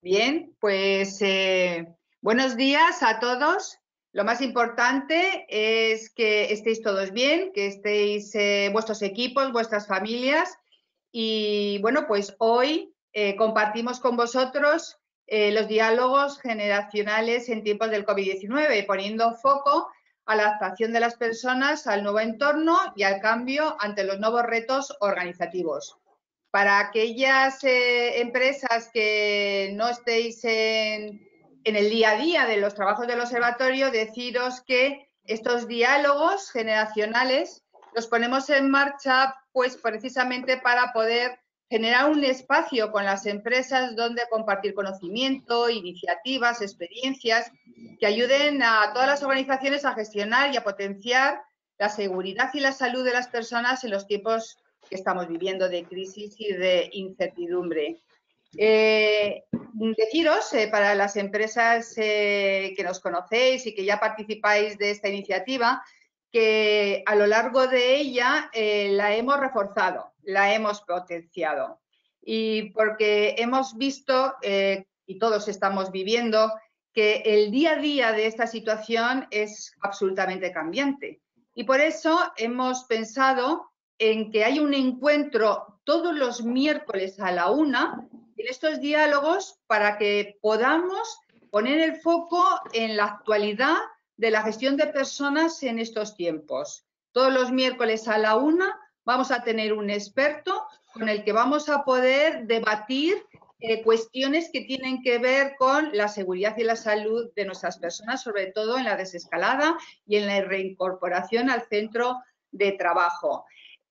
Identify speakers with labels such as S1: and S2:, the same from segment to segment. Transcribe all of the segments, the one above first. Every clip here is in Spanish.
S1: Bien, pues buenos días a todos. Lo más importante es que estéis todos bien, que estéis vuestros equipos, vuestras familias. Y bueno, pues hoy compartimos con vosotros los diálogos generacionales en tiempos del COVID-19, poniendo foco a la adaptación de las personas al nuevo entorno y al cambio ante los nuevos retos organizativos. Para aquellas empresas que no estéis en el día a día de los trabajos del observatorio, deciros que estos diálogos generacionales los ponemos en marcha pues precisamente para poder generar un espacio con las empresas donde compartir conocimiento, iniciativas, experiencias que ayuden a todas las organizaciones a gestionar y a potenciar la seguridad y la salud de las personas en los tiempos que estamos viviendo de crisis y de incertidumbre. Deciros, para las empresas que nos conocéis y que ya participáis de esta iniciativa, que a lo largo de ella la hemos reforzado, la hemos potenciado. Y porque hemos visto, y todos estamos viviendo, que el día a día de esta situación es absolutamente cambiante. Y por eso hemos pensado en que hay un encuentro todos los miércoles a la 1 en estos diálogos para que podamos poner el foco en la actualidad de la gestión de personas en estos tiempos. Todos los miércoles a la 1 vamos a tener un experto con el que vamos a poder debatir cuestiones que tienen que ver con la seguridad y la salud de nuestras personas, sobre todo en la desescalada y en la reincorporación al centro de trabajo.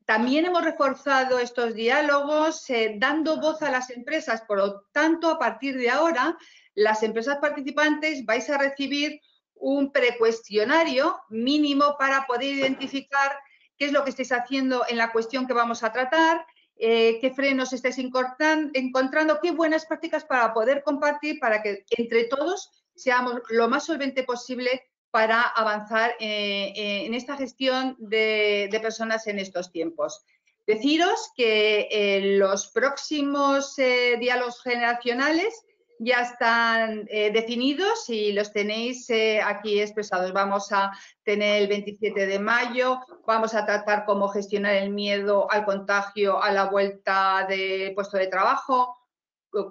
S1: También hemos reforzado estos diálogos dando voz a las empresas. Por lo tanto, a partir de ahora, las empresas participantes vais a recibir un precuestionario mínimo para poder identificar qué es lo que estáis haciendo en la cuestión que vamos a tratar, qué frenos estáis encontrando, qué buenas prácticas para poder compartir, para que entre todos seamos lo más solvente posible para avanzar en esta gestión de personas en estos tiempos. Deciros que los próximos diálogos generacionales ya están definidos y los tenéis aquí expresados. Vamos a tener el 27 de mayo, vamos a tratar cómo gestionar el miedo al contagio a la vuelta de puesto de trabajo,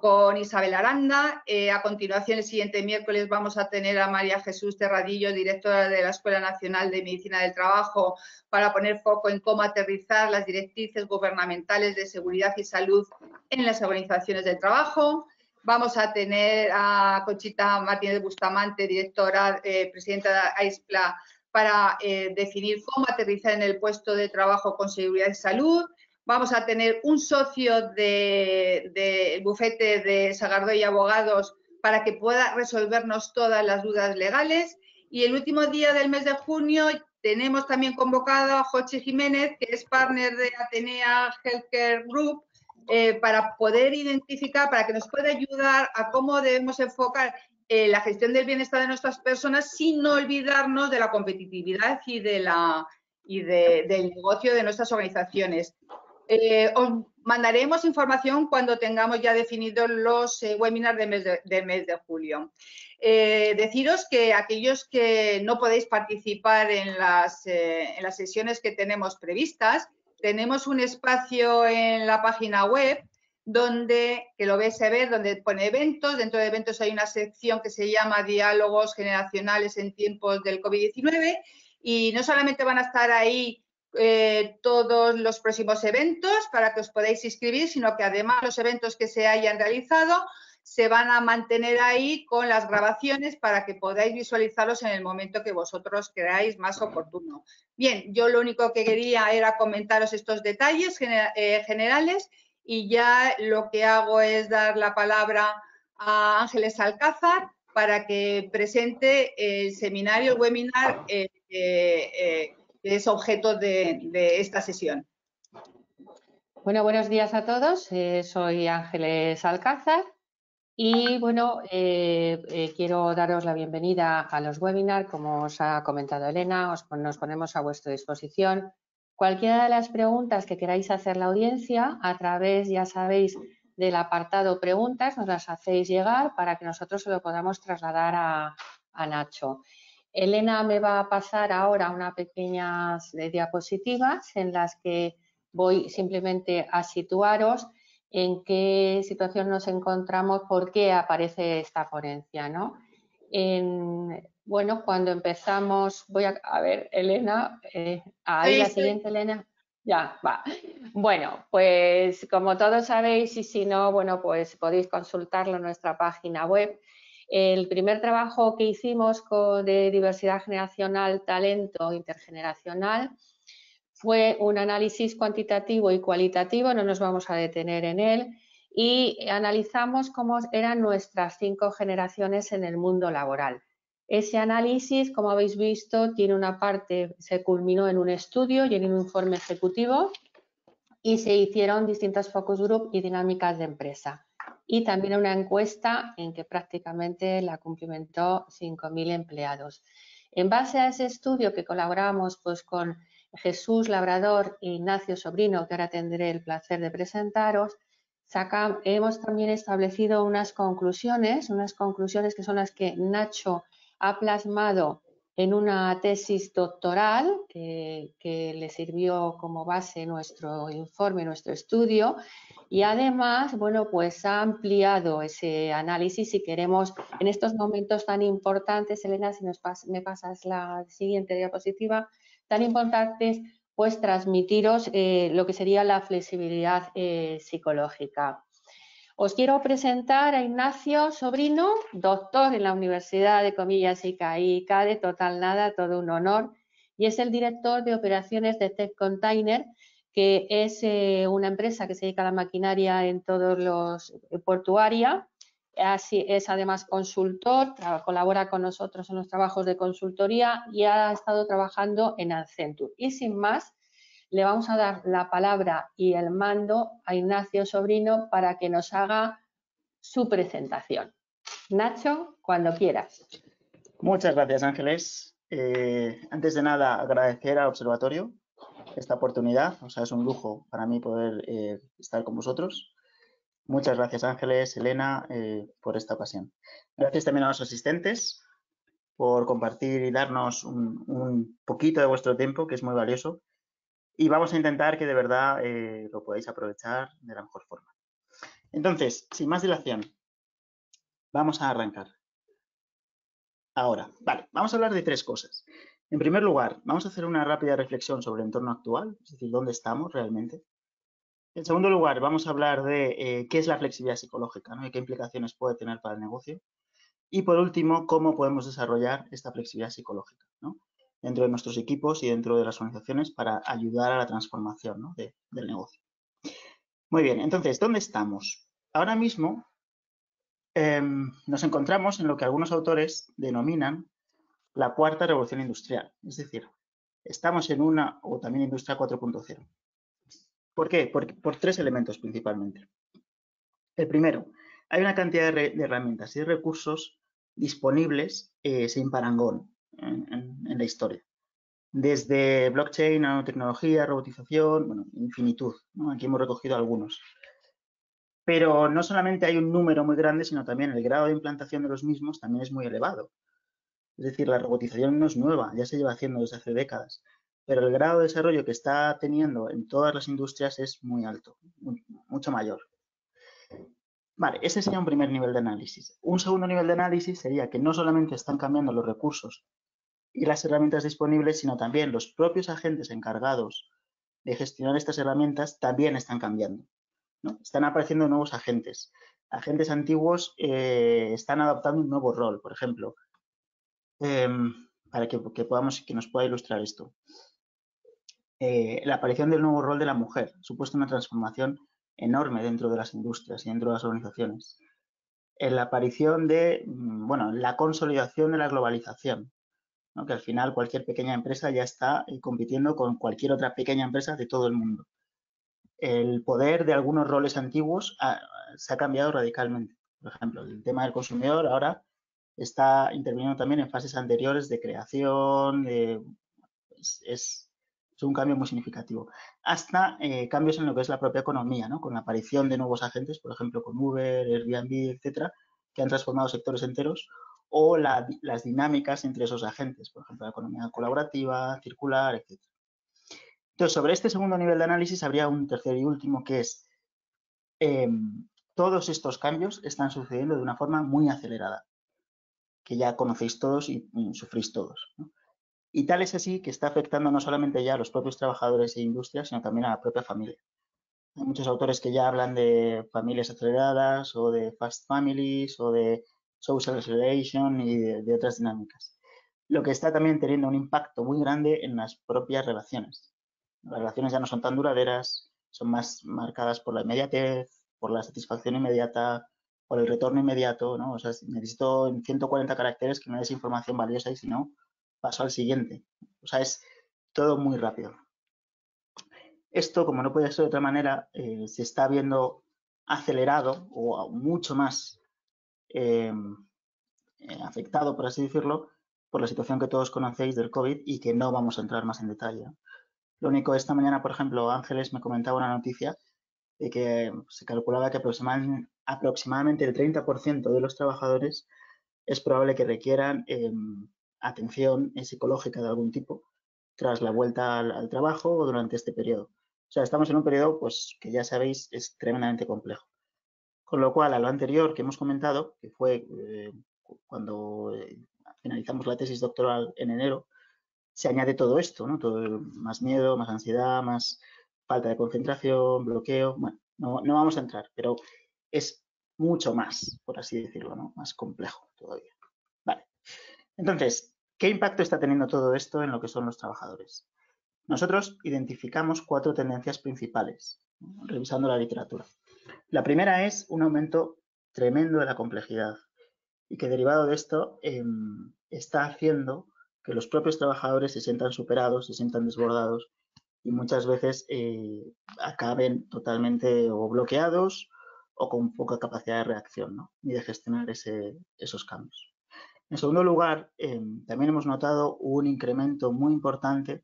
S1: con Isabel Aranda. A continuación, el siguiente miércoles, vamos a tener a María Jesús Terradillo, directora de la Escuela Nacional de Medicina del Trabajo, para poner foco en cómo aterrizar las directrices gubernamentales de seguridad y salud en las organizaciones del trabajo. Vamos a tener a Conchita Martínez Bustamante, directora, presidenta de AISPLA, para definir cómo aterrizar en el puesto de trabajo con seguridad y salud. Vamos a tener un socio del bufete de Sagardó y Abogados para que pueda resolvernos todas las dudas legales. Y el último día del mes de junio tenemos también convocado a Jochi Jiménez, que es partner de Atenea Healthcare Group, para poder identificar, para que nos pueda ayudar a cómo debemos enfocar la gestión del bienestar de nuestras personas sin olvidarnos de la competitividad y del negocio de nuestras organizaciones. Os mandaremos información cuando tengamos ya definidos los webinars del mes de julio. Deciros que aquellos que no podéis participar en las sesiones que tenemos previstas, tenemos un espacio en la página web donde, que lo vais a ver, donde pone eventos. Dentro de eventos hay una sección que se llama Diálogos Generacionales en tiempos del COVID-19 y no solamente van a estar ahí todos los próximos eventos para que os podáis inscribir, sino que además los eventos que se hayan realizado se van a mantener ahí con las grabaciones para que podáis visualizarlos en el momento que vosotros creáis más oportuno. Bien, yo lo único que quería era comentaros estos detalles generales y ya lo que hago es dar la palabra a Ángeles Alcázar para que presente el seminario, el webinar que es objeto de esta sesión.
S2: Bueno, buenos días a todos. Soy Ángeles Alcázar y bueno, quiero daros la bienvenida a los webinars. Como os ha comentado Elena, nos ponemos a vuestra disposición. Cualquiera de las preguntas que queráis hacer la audiencia, a través, ya sabéis, del apartado preguntas, nos las hacéis llegar para que nosotros se lo podamos trasladar a Nacho. Elena me va a pasar ahora unas pequeñas diapositivas en las que voy simplemente a situaros en qué situación nos encontramos, por qué aparece esta ponencia, ¿no? Bueno, cuando empezamos, voy a ver, Elena, ahí la siguiente, Elena, ya, va. Bueno, pues como todos sabéis, y si no, bueno, pues podéis consultarlo en nuestra página web. El primer trabajo que hicimos de diversidad generacional, talento intergeneracional, fue un análisis cuantitativo y cualitativo, no nos vamos a detener en él, y analizamos cómo eran nuestras 5 generaciones en el mundo laboral. Ese análisis, como habéis visto, tiene una parte, se culminó en un estudio y en un informe ejecutivo, y se hicieron distintos focus group y dinámicas de empresa. Y también una encuesta en que prácticamente la cumplimentó 5.000 empleados. En base a ese estudio que colaboramos pues, con Jesús Labrador e Ignacio Sobrino, que ahora tendré el placer de presentaros, hemos también establecido unas conclusiones que son las que Nacho ha plasmado en una tesis doctoral que le sirvió como base nuestro informe, nuestro estudio, y además, bueno, pues ha ampliado ese análisis y queremos en estos momentos tan importantes, Elena, si me pasas la siguiente diapositiva, tan importantes, pues transmitiros lo que sería la flexibilidad psicológica. Os quiero presentar a Ignacio Sobrino, doctor en la Universidad de Comillas y CADE, total nada, todo un honor, y es el director de operaciones de Tech Container, que es una empresa que se dedica a la maquinaria en todos los portuaria. Es además consultor, colabora con nosotros en los trabajos de consultoría y ha estado trabajando en Accenture. Y sin más, le vamos a dar la palabra y el mando a Ignacio Sobrino para que nos haga su presentación. Nacho, cuando quieras.
S3: Muchas gracias, Ángeles. Antes de nada, agradecer al Observatorio esta oportunidad. O sea, es un lujo para mí poder estar con vosotros. Muchas gracias, Ángeles, Elena, por esta ocasión. Gracias también a los asistentes por compartir y darnos un poquito de vuestro tiempo, que es muy valioso. Y vamos a intentar que de verdad lo podáis aprovechar de la mejor forma. Entonces, sin más dilación, vamos a arrancar. Ahora, vale, vamos a hablar de 3 cosas. En primer lugar, vamos a hacer una rápida reflexión sobre el entorno actual, es decir, dónde estamos realmente. En segundo lugar, vamos a hablar de qué es la flexibilidad psicológica, ¿no? Y qué implicaciones puede tener para el negocio. Y por último, cómo podemos desarrollar esta flexibilidad psicológica, ¿no? Dentro de nuestros equipos y dentro de las organizaciones para ayudar a la transformación, ¿no? del negocio. Muy bien, entonces, ¿dónde estamos? Ahora mismo nos encontramos en lo que algunos autores denominan la 4ª revolución industrial, es decir, estamos en una, o también industria 4.0. ¿Por qué? Por 3 elementos principalmente. El primero, hay una cantidad de herramientas y recursos disponibles sin parangón en la historia. Desde blockchain, nanotecnología, robotización, bueno, infinitud, ¿no? Aquí hemos recogido algunos. Pero no solamente hay un número muy grande, sino también el grado de implantación de los mismos también es muy elevado. Es decir, la robotización no es nueva, ya se lleva haciendo desde hace décadas, pero el grado de desarrollo que está teniendo en todas las industrias es muy alto, mucho mayor. Vale, ese sería un primer nivel de análisis. Un segundo nivel de análisis sería que no solamente están cambiando los recursos y las herramientas disponibles, sino también los propios agentes encargados de gestionar estas herramientas también están cambiando, ¿no? Están apareciendo nuevos agentes. Agentes antiguos están adoptando un nuevo rol, por ejemplo. Para que nos pueda ilustrar esto. La aparición del nuevo rol de la mujer ha supuesto una transformación enorme dentro de las industrias y dentro de las organizaciones. La aparición de, bueno, la consolidación de la globalización, ¿no? Que al final cualquier pequeña empresa ya está compitiendo con cualquier otra pequeña empresa de todo el mundo. El poder de algunos roles antiguos se ha cambiado radicalmente. Por ejemplo, el tema del consumidor ahora está interviniendo también en fases anteriores de creación, es Es un cambio muy significativo. Hasta cambios en lo que es la propia economía, ¿no? Con la aparición de nuevos agentes, por ejemplo, con Uber, Airbnb, etcétera, que han transformado sectores enteros, o las dinámicas entre esos agentes, por ejemplo, la economía colaborativa, circular, etcétera. Entonces, sobre este segundo nivel de análisis habría un tercer y último, que es todos estos cambios están sucediendo de una forma muy acelerada, que ya conocéis todos y sufrís todos, ¿no? Y tal es así que está afectando no solamente ya a los propios trabajadores e industrias, sino también a la propia familia. Hay muchos autores que ya hablan de familias aceleradas o de fast families o de social acceleration y de otras dinámicas. Lo que está también teniendo un impacto muy grande en las propias relaciones. Las relaciones ya no son tan duraderas, son más marcadas por la inmediatez, por la satisfacción inmediata, por el retorno inmediato, ¿no? O sea, necesito en 140 caracteres que me des información valiosa y si no, paso al siguiente. O sea, es todo muy rápido. Esto, como no puede ser de otra manera, se está viendo acelerado o mucho más afectado, por así decirlo, por la situación que todos conocéis del COVID y que no vamos a entrar más en detalle. Lo único, esta mañana, por ejemplo, Ángeles me comentaba una noticia de que se calculaba que aproximadamente el 30% de los trabajadores es probable que requieran atención psicológica de algún tipo tras la vuelta al trabajo o durante este periodo. O sea, estamos en un periodo, pues, que ya sabéis, es tremendamente complejo. Con lo cual, a lo anterior que hemos comentado, que fue cuando finalizamos la tesis doctoral en enero, se añade todo esto, ¿no? Todo más miedo, más ansiedad, más falta de concentración, bloqueo. Bueno, no vamos a entrar, pero es mucho más, por así decirlo, ¿no? Más complejo todavía. Vale. Entonces, ¿qué impacto está teniendo todo esto en lo que son los trabajadores? Nosotros identificamos 4 tendencias principales, ¿no? Revisando la literatura. La primera es un aumento tremendo de la complejidad y que derivado de esto está haciendo que los propios trabajadores se sientan superados, se sientan desbordados y muchas veces acaben totalmente o bloqueados o con poca capacidad de reacción, ¿no? Y de gestionar esos cambios. En segundo lugar, también hemos notado un incremento muy importante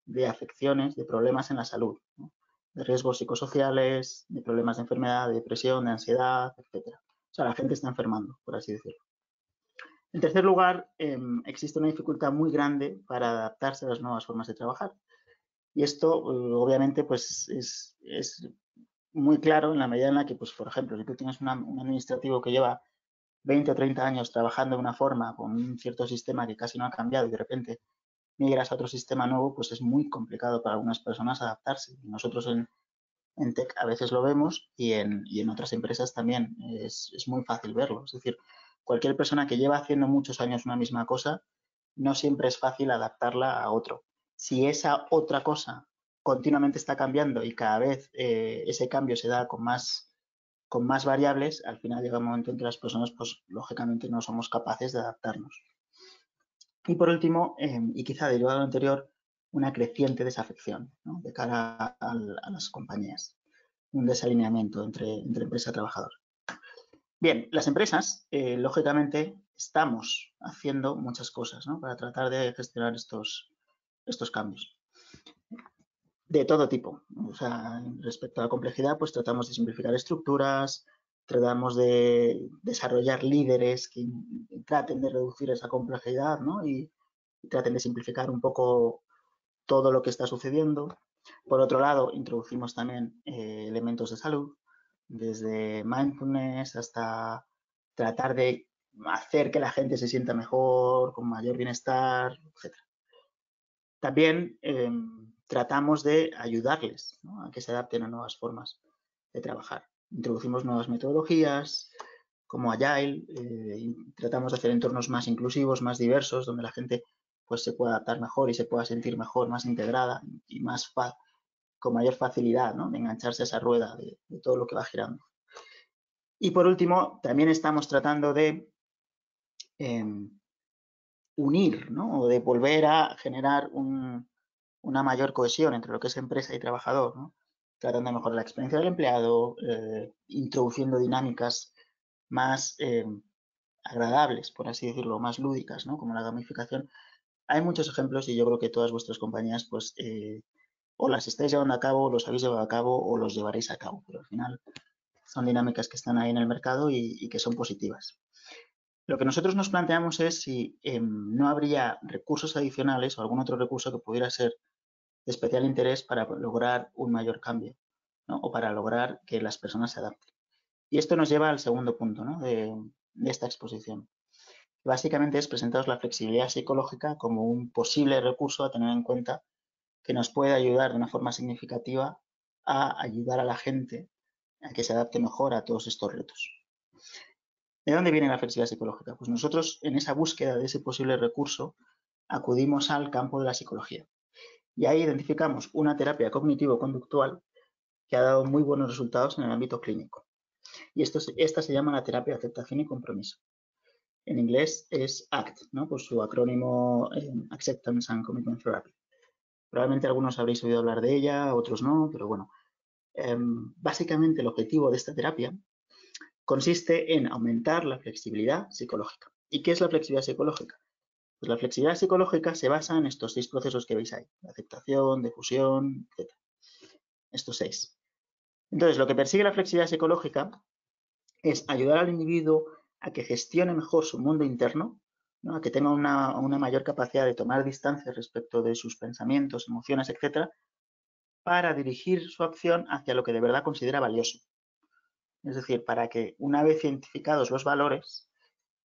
S3: de afecciones, de problemas en la salud, ¿no? De riesgos psicosociales, de problemas de enfermedad, de depresión, de ansiedad, etc. O sea, la gente está enfermando, por así decirlo. En tercer lugar, existe una dificultad muy grande para adaptarse a las nuevas formas de trabajar. Y esto, obviamente, pues es muy claro en la medida en la que, pues, por ejemplo, si tú tienes un administrativo que lleva 20 o 30 años trabajando de una forma con un cierto sistema que casi no ha cambiado y de repente migras a otro sistema nuevo, pues es muy complicado para algunas personas adaptarse. Y nosotros en Tech a veces lo vemos y en otras empresas también es muy fácil verlo. Es decir, cualquier persona que lleva haciendo muchos años una misma cosa, no siempre es fácil adaptarla a otro. Si esa otra cosa continuamente está cambiando y cada vez ese cambio se da con más variables, al final llega un momento en que las personas, pues lógicamente no somos capaces de adaptarnos. Y por último, y quizá derivado de lo anterior, una creciente desafección, ¿no? De cara a las compañías, un desalineamiento entre empresa y trabajador. Bien, las empresas, lógicamente, estamos haciendo muchas cosas, ¿no? Para tratar de gestionar estos cambios. De todo tipo. O sea, respecto a la complejidad, pues tratamos de simplificar estructuras, tratamos de desarrollar líderes que traten de reducir esa complejidad, ¿no? Y traten de simplificar un poco todo lo que está sucediendo. Por otro lado, introducimos también elementos de salud, desde mindfulness hasta tratar de hacer que la gente se sienta mejor, con mayor bienestar, etc. También tratamos de ayudarles, ¿no? A que se adapten a nuevas formas de trabajar. Introducimos nuevas metodologías como Agile, y tratamos de hacer entornos más inclusivos, más diversos, donde la gente pues, se pueda adaptar mejor y se pueda sentir mejor, más integrada y con mayor facilidad, ¿no? De engancharse a esa rueda de todo lo que va girando. Y por último, también estamos tratando de unir, ¿no? O de volver a generar una mayor cohesión entre lo que es empresa y trabajador, ¿no? Tratando de mejorar la experiencia del empleado, introduciendo dinámicas más agradables, por así decirlo, más lúdicas, ¿no? Como la gamificación, Hay muchos ejemplos y yo creo que todas vuestras compañías pues o las estáis llevando a cabo, los habéis llevado a cabo o los llevaréis a cabo, pero al final son dinámicas que están ahí en el mercado y que son positivas. Lo que nosotros nos planteamos es si no habría recursos adicionales o algún otro recurso que pudiera ser de especial interés para lograr un mayor cambio, ¿no? O para lograr que las personas se adapten. Y esto nos lleva al segundo punto, ¿no? de esta exposición. Básicamente es presentaros la flexibilidad psicológica como un posible recurso a tener en cuenta que nos puede ayudar de una forma significativa a ayudar a la gente a que se adapte mejor a todos estos retos. ¿De dónde viene la flexibilidad psicológica? Pues nosotros en esa búsqueda de ese posible recurso acudimos al campo de la psicología y ahí identificamos una terapia cognitivo-conductual que ha dado muy buenos resultados en el ámbito clínico. Y esta se llama la terapia de aceptación y compromiso. En inglés es ACT, ¿no? Por su acrónimo Acceptance and Commitment Therapy. Probablemente algunos habréis oído hablar de ella, otros no, pero bueno. Básicamente el objetivo de esta terapia consiste en aumentar la flexibilidad psicológica. ¿Y qué es la flexibilidad psicológica? Pues la flexibilidad psicológica se basa en estos 6 procesos que veis ahí. Aceptación, difusión, etc. Estos 6. Entonces, lo que persigue la flexibilidad psicológica es ayudar al individuo a que gestione mejor su mundo interno, ¿no? A que tenga una mayor capacidad de tomar distancia respecto de sus pensamientos, emociones, etc., para dirigir su acción hacia lo que de verdad considera valioso. Es decir, para que una vez identificados los valores,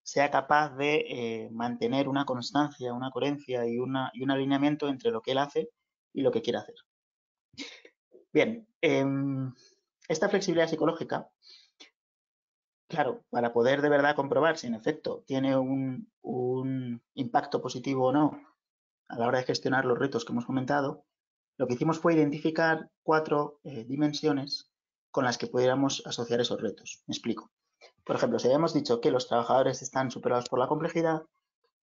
S3: sea capaz de mantener una constancia, una coherencia y un alineamiento entre lo que él hace y lo que quiere hacer. Bien, esta flexibilidad psicológica, claro, para poder de verdad comprobar si en efecto tiene un impacto positivo o no a la hora de gestionar los retos que hemos comentado, lo que hicimos fue identificar 4 dimensiones con las que pudiéramos asociar esos retos. Me explico. Por ejemplo, si habíamos dicho que los trabajadores están superados por la complejidad,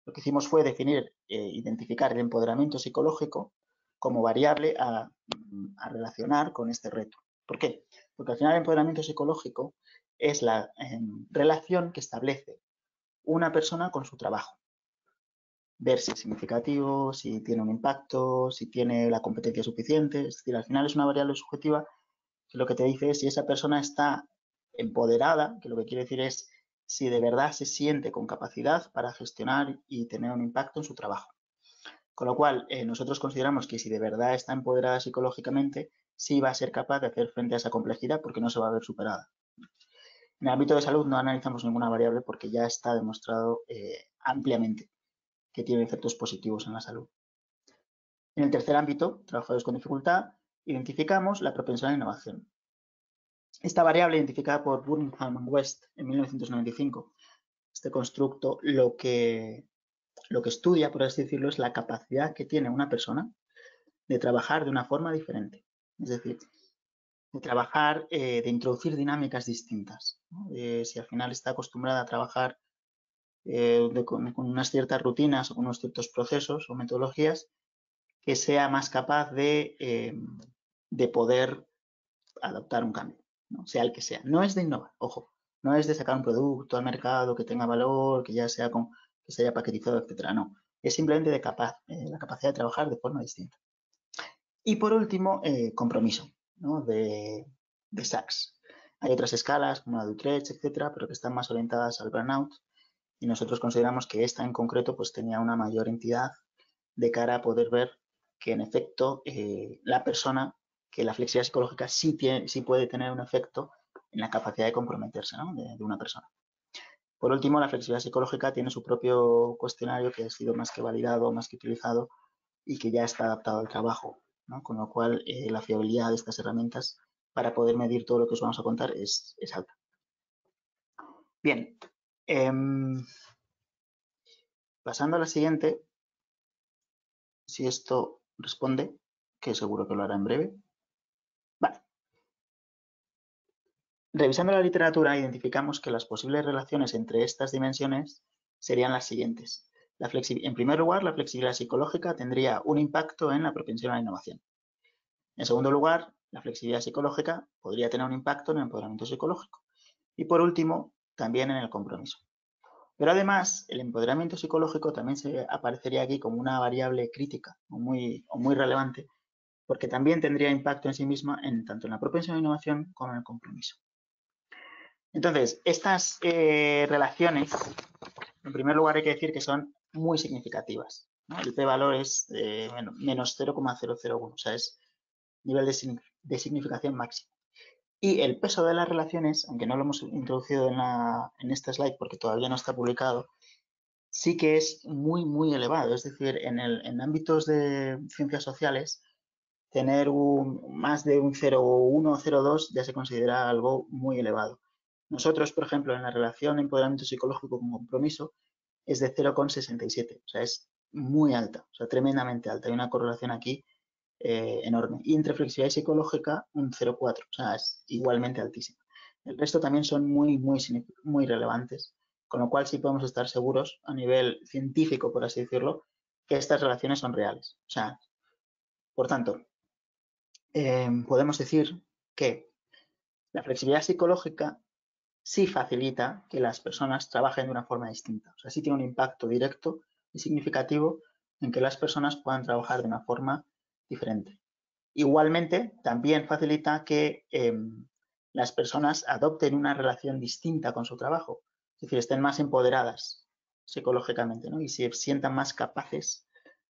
S3: lo que hicimos fue definir, identificar el empoderamiento psicológico como variable a relacionar con este reto. ¿Por qué? Porque al final el empoderamiento psicológico es la relación que establece una persona con su trabajo. Ver si es significativo, si tiene un impacto, si tiene la competencia suficiente. Es decir, al final es una variable subjetiva que lo que te dice es si esa persona está empoderada, que lo que quiere decir es si de verdad se siente con capacidad para gestionar y tener un impacto en su trabajo. Con lo cual, nosotros consideramos que si de verdad está empoderada psicológicamente, sí va a ser capaz de hacer frente a esa complejidad porque no se va a ver superada. En el ámbito de salud no analizamos ninguna variable porque ya está demostrado ampliamente que tiene efectos positivos en la salud. En el tercer ámbito, trabajadores con dificultad, identificamos la propensión a la innovación. Esta variable identificada por Burnham and West en 1995, este constructo lo que estudia, por así decirlo, es la capacidad que tiene una persona de trabajar de una forma diferente. Es decir, de trabajar, de introducir dinámicas distintas, ¿no? Si al final está acostumbrada a trabajar con unas ciertas rutinas o con unos ciertos procesos o metodologías, que sea más capaz de poder adoptar un cambio, ¿no? Sea el que sea. No es de innovar, ojo, no es de sacar un producto al mercado que tenga valor, que ya sea que se haya paquetizado, etcétera. No, es simplemente de la capacidad de trabajar de forma distinta. Y por último, compromiso, ¿no? de Sachs. Hay otras escalas como la de Utrecht, etcétera, pero que están más orientadas al burnout y nosotros consideramos que esta en concreto pues tenía una mayor entidad de cara a poder ver que en efecto la persona, que la flexibilidad psicológica sí puede tener un efecto en la capacidad de comprometerse, ¿no? de una persona. Por último, la flexibilidad psicológica tiene su propio cuestionario que ha sido más que validado, más que utilizado y que ya está adaptado al trabajo, ¿no? Con lo cual la fiabilidad de estas herramientas para poder medir todo lo que os vamos a contar es alta. Bien, pasando a la siguiente, si esto responde, que seguro que lo hará en breve. Vale. Revisando la literatura, identificamos que las posibles relaciones entre estas dimensiones serían las siguientes. En primer lugar, la flexibilidad psicológica tendría un impacto en la propensión a la innovación. En segundo lugar, la flexibilidad psicológica podría tener un impacto en el empoderamiento psicológico. Y por último, también en el compromiso. Pero además, el empoderamiento psicológico también se aparecería aquí como una variable crítica o muy relevante, porque también tendría impacto en sí misma tanto en la propensión a la innovación como en el compromiso. Entonces, estas relaciones, en primer lugar hay que decir que son muy significativas, ¿no? El p-valor es menos 0,001, o sea, es nivel de significación máximo. Y el peso de las relaciones, aunque no lo hemos introducido en este slide porque todavía no está publicado, sí que es muy elevado. Es decir, en ámbitos de ciencias sociales, tener más de un 0,1 o 0,2 ya se considera algo muy elevado. Nosotros, por ejemplo, en la relación empoderamiento psicológico con compromiso es de 0,67, o sea, es muy alta, o sea, tremendamente alta. Hay una correlación aquí enorme. Y entre flexibilidad psicológica, un 0,4, o sea, es igualmente altísima. El resto también son muy relevantes, con lo cual sí podemos estar seguros a nivel científico, por así decirlo, que estas relaciones son reales. O sea, por tanto, podemos decir que la flexibilidad psicológica sí facilita que las personas trabajen de una forma distinta. O sea, sí tiene un impacto directo y significativo en que las personas puedan trabajar de una forma diferente. Igualmente, también facilita que las personas adopten una relación distinta con su trabajo, es decir, estén más empoderadas psicológicamente, ¿no? Y se sientan más capaces,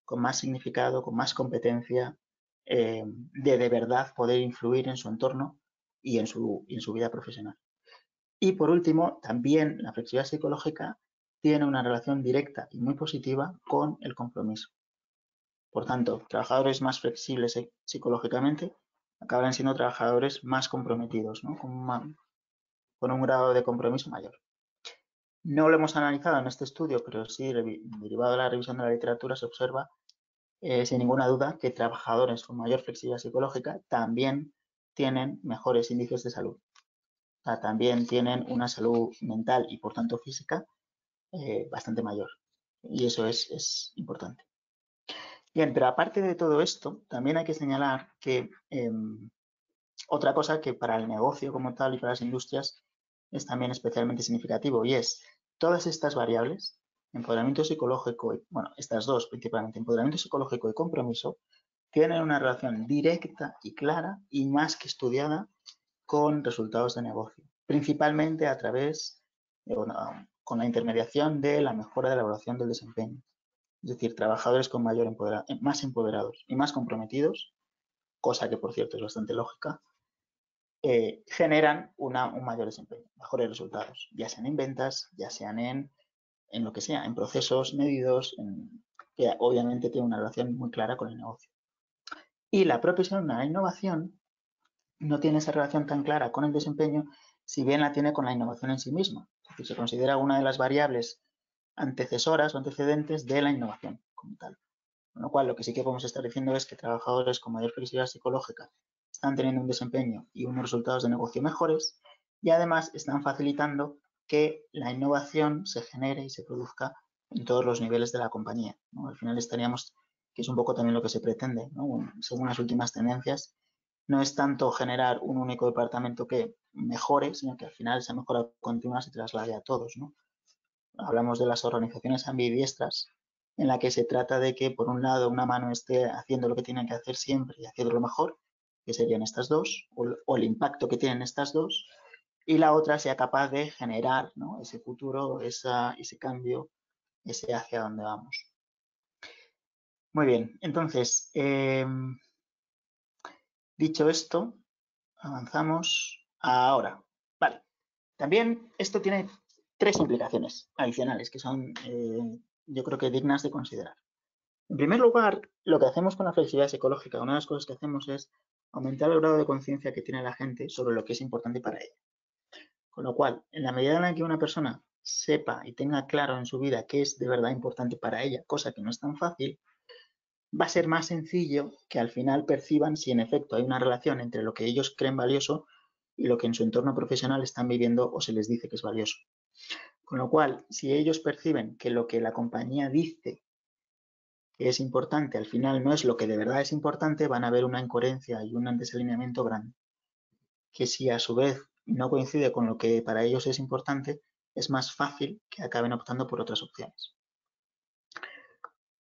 S3: con más significado, con más competencia, de verdad poder influir en su entorno y en su vida profesional. Y por último, también la flexibilidad psicológica tiene una relación directa y muy positiva con el compromiso. Por tanto, trabajadores más flexibles psicológicamente acabarán siendo trabajadores más comprometidos, ¿no? Con un grado de compromiso mayor. No lo hemos analizado en este estudio, pero sí, derivado de la revisión de la literatura, se observa sin ninguna duda que trabajadores con mayor flexibilidad psicológica también tienen mejores índices de salud. O sea, también tienen una salud mental y, por tanto, física bastante mayor. Y eso es importante. Bien, pero aparte de todo esto, también hay que señalar que otra cosa que para el negocio como tal y para las industrias es también especialmente significativo, y es todas estas variables, empoderamiento psicológico, bueno, estas dos principalmente, empoderamiento psicológico y compromiso, tienen una relación directa y clara y más que estudiada con resultados de negocio, principalmente a través, con la intermediación de la mejora de la evaluación del desempeño. Es decir, trabajadores con más empoderados y más comprometidos, cosa que por cierto es bastante lógica, generan un mayor desempeño, mejores resultados, ya sean en ventas, ya sean en lo que sea, en procesos medidos, que obviamente tiene una relación muy clara con el negocio. Y la propia innovación no tiene esa relación tan clara con el desempeño, si bien la tiene con la innovación en sí misma. Es decir, se considera una de las variables antecesoras o antecedentes de la innovación como tal. Con lo cual, lo que sí que podemos estar diciendo es que trabajadores con mayor flexibilidad psicológica están teniendo un desempeño y unos resultados de negocio mejores, y además están facilitando que la innovación se genere y se produzca en todos los niveles de la compañía, ¿no? Al final estaríamos, que es un poco también lo que se pretende, ¿no? Según las últimas tendencias, no es tanto generar un único departamento que mejore, sino que al final esa mejora continua se traslade a todos, ¿no? Hablamos de las organizaciones ambidiestras, en la que se trata de que, por un lado, una mano esté haciendo lo que tiene que hacer siempre y haciendo lo mejor, que serían estas dos, o el impacto que tienen estas dos, y la otra sea capaz de generar, ¿no?, ese futuro, ese cambio, ese hacia dónde vamos. Muy bien, entonces, dicho esto, avanzamos ahora. Vale, también esto tiene 3 implicaciones adicionales que son, yo creo que dignas de considerar. En primer lugar, lo que hacemos con la flexibilidad psicológica, una de las cosas que hacemos es aumentar el grado de conciencia que tiene la gente sobre lo que es importante para ella. Con lo cual, en la medida en la que una persona sepa y tenga claro en su vida qué es de verdad importante para ella, cosa que no es tan fácil, va a ser más sencillo que al final perciban si en efecto hay una relación entre lo que ellos creen valioso y lo que en su entorno profesional están viviendo o se les dice que es valioso. Con lo cual, si ellos perciben que lo que la compañía dice que es importante, al final no es lo que de verdad es importante, van a haber una incoherencia y un desalineamiento grande. Que si a su vez no coincide con lo que para ellos es importante, es más fácil que acaben optando por otras opciones.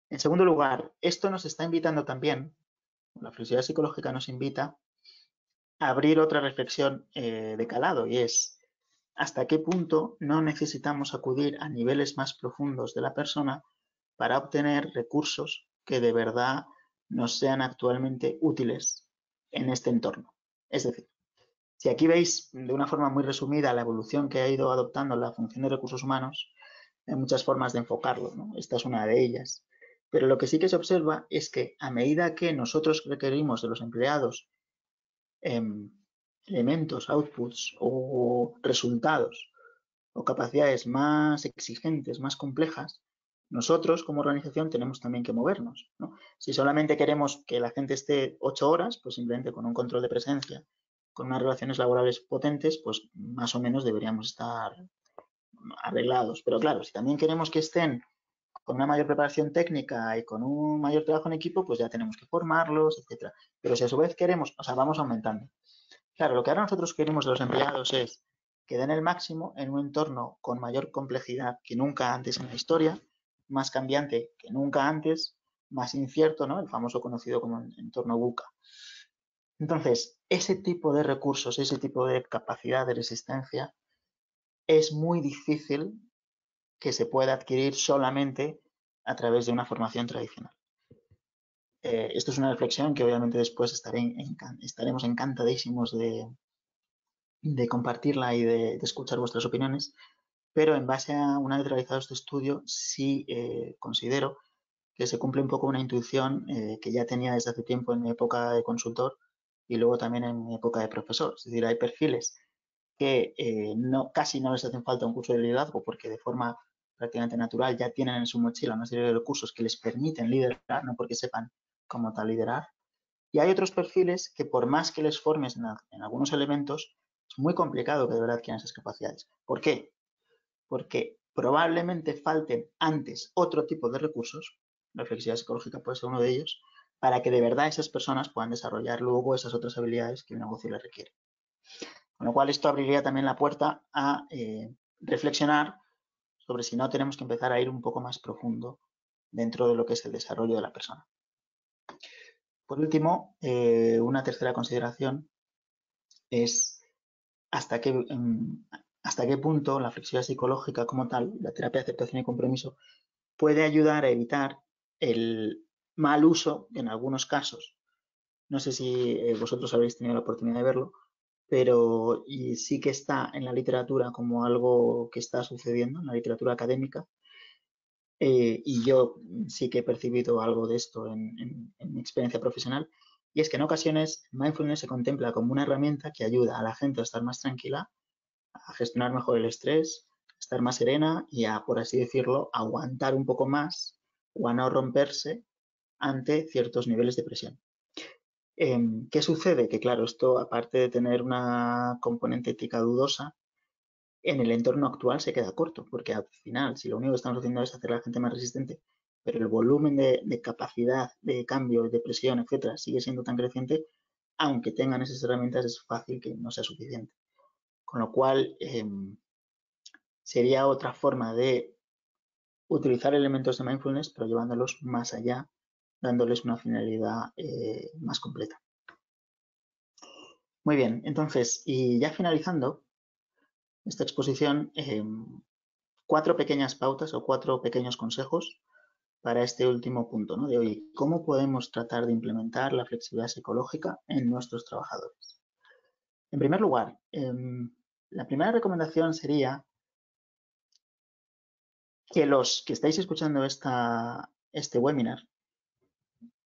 S3: En segundo lugar, esto nos está invitando también, la flexibilidad psicológica nos invita a abrir otra reflexión de calado, y es hasta qué punto no necesitamos acudir a niveles más profundos de la persona para obtener recursos que de verdad nos sean actualmente útiles en este entorno. Es decir, si aquí veis de una forma muy resumida la evolución que ha ido adoptando la función de recursos humanos, hay muchas formas de enfocarlo, ¿no? Esta es una de ellas. Pero lo que sí que se observa es que a medida que nosotros requerimos de los empleados elementos, outputs o resultados o capacidades más exigentes, más complejas, nosotros como organización tenemos también que movernos, ¿no? Si solamente queremos que la gente esté 8 horas, pues simplemente con un control de presencia, con unas relaciones laborales potentes, pues más o menos deberíamos estar arreglados. Pero claro, si también queremos que estén con una mayor preparación técnica y con un mayor trabajo en equipo, pues ya tenemos que formarlos, etcétera. Pero si a su vez queremos, o sea, vamos aumentando. Claro, lo que ahora nosotros queremos de los empleados es que den el máximo en un entorno con mayor complejidad que nunca antes en la historia, más cambiante que nunca antes, más incierto, ¿no? El famoso conocido como entorno VUCA. Entonces, ese tipo de recursos, ese tipo de capacidad de resistencia es muy difícil que se pueda adquirir solamente a través de una formación tradicional. Esto es una reflexión que obviamente después estaremos encantadísimos de compartirla y de escuchar vuestras opiniones, pero en base a una vez realizado este estudio sí considero que se cumple un poco una intuición que ya tenía desde hace tiempo en mi época de consultor y luego también en mi época de profesor. Es decir, hay perfiles que casi no les hacen falta un curso de liderazgo porque de forma prácticamente natural ya tienen en su mochila una serie de recursos que les permiten liderar, no porque sepan cómo tal liderar. Y hay otros perfiles que por más que les formes en algunos elementos, es muy complicado que de verdad quieran esas capacidades. ¿Por qué? Porque probablemente falten antes otro tipo de recursos, la flexibilidad psicológica puede ser uno de ellos, para que de verdad esas personas puedan desarrollar luego esas otras habilidades que un negocio les requiere. Con lo cual esto abriría también la puerta a reflexionar sobre si no tenemos que empezar a ir un poco más profundo dentro de lo que es el desarrollo de la persona. Por último, una tercera consideración es hasta qué punto la flexibilidad psicológica como tal, la terapia de aceptación y compromiso, puede ayudar a evitar el mal uso en algunos casos. No sé si vosotros habréis tenido la oportunidad de verlo, pero sí que está en la literatura como algo que está sucediendo, en la literatura académica, y yo sí que he percibido algo de esto en mi experiencia profesional, y es que en ocasiones mindfulness se contempla como una herramienta que ayuda a la gente a estar más tranquila, a gestionar mejor el estrés, a estar más serena y a, por así decirlo, aguantar un poco más o a no romperse ante ciertos niveles de presión. ¿Qué sucede? Que claro, esto aparte de tener una componente ética dudosa, en el entorno actual se queda corto, porque al final, si lo único que estamos haciendo es hacer a la gente más resistente, pero el volumen de capacidad de cambio, de presión, etcétera, sigue siendo tan creciente, aunque tengan esas herramientas, es fácil que no sea suficiente. Con lo cual, sería otra forma de utilizar elementos de mindfulness, pero llevándolos más allá, dándoles una finalidad más completa. Muy bien, entonces, y ya finalizando esta exposición, 4 pequeñas pautas o 4 pequeños consejos para este último punto, ¿no? De hoy, ¿cómo podemos tratar de implementar la flexibilidad psicológica en nuestros trabajadores? En primer lugar, la primera recomendación sería que los que estáis escuchando este webinar,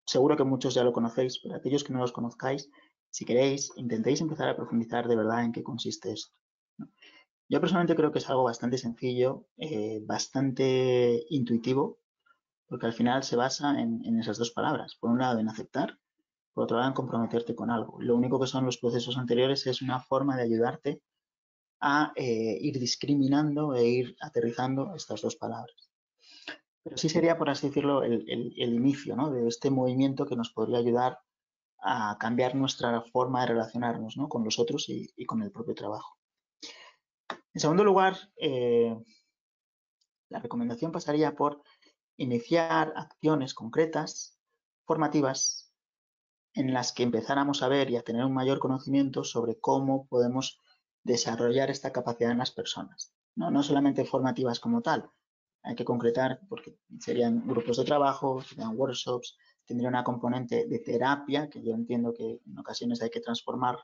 S3: seguro que muchos ya lo conocéis, pero aquellos que no los conozcáis, si queréis, intentéis empezar a profundizar de verdad en qué consiste esto, ¿no? Yo personalmente creo que es algo bastante sencillo, bastante intuitivo, porque al final se basa en esas dos palabras. Por un lado, en aceptar, por otro lado, en comprometerte con algo. Lo único que son los procesos anteriores es una forma de ayudarte a ir discriminando e ir aterrizando estas dos palabras. Pero sí sería, por así decirlo, el inicio, ¿no? De este movimiento que nos podría ayudar a cambiar nuestra forma de relacionarnos, ¿no? Con los otros y con el propio trabajo. En segundo lugar, la recomendación pasaría por iniciar acciones concretas, formativas, en las que empezáramos a ver y a tener un mayor conocimiento sobre cómo podemos desarrollar esta capacidad en las personas. No solamente formativas como tal, hay que concretar porque serían grupos de trabajo, serían workshops, tendría una componente de terapia, que yo entiendo que en ocasiones hay que transformar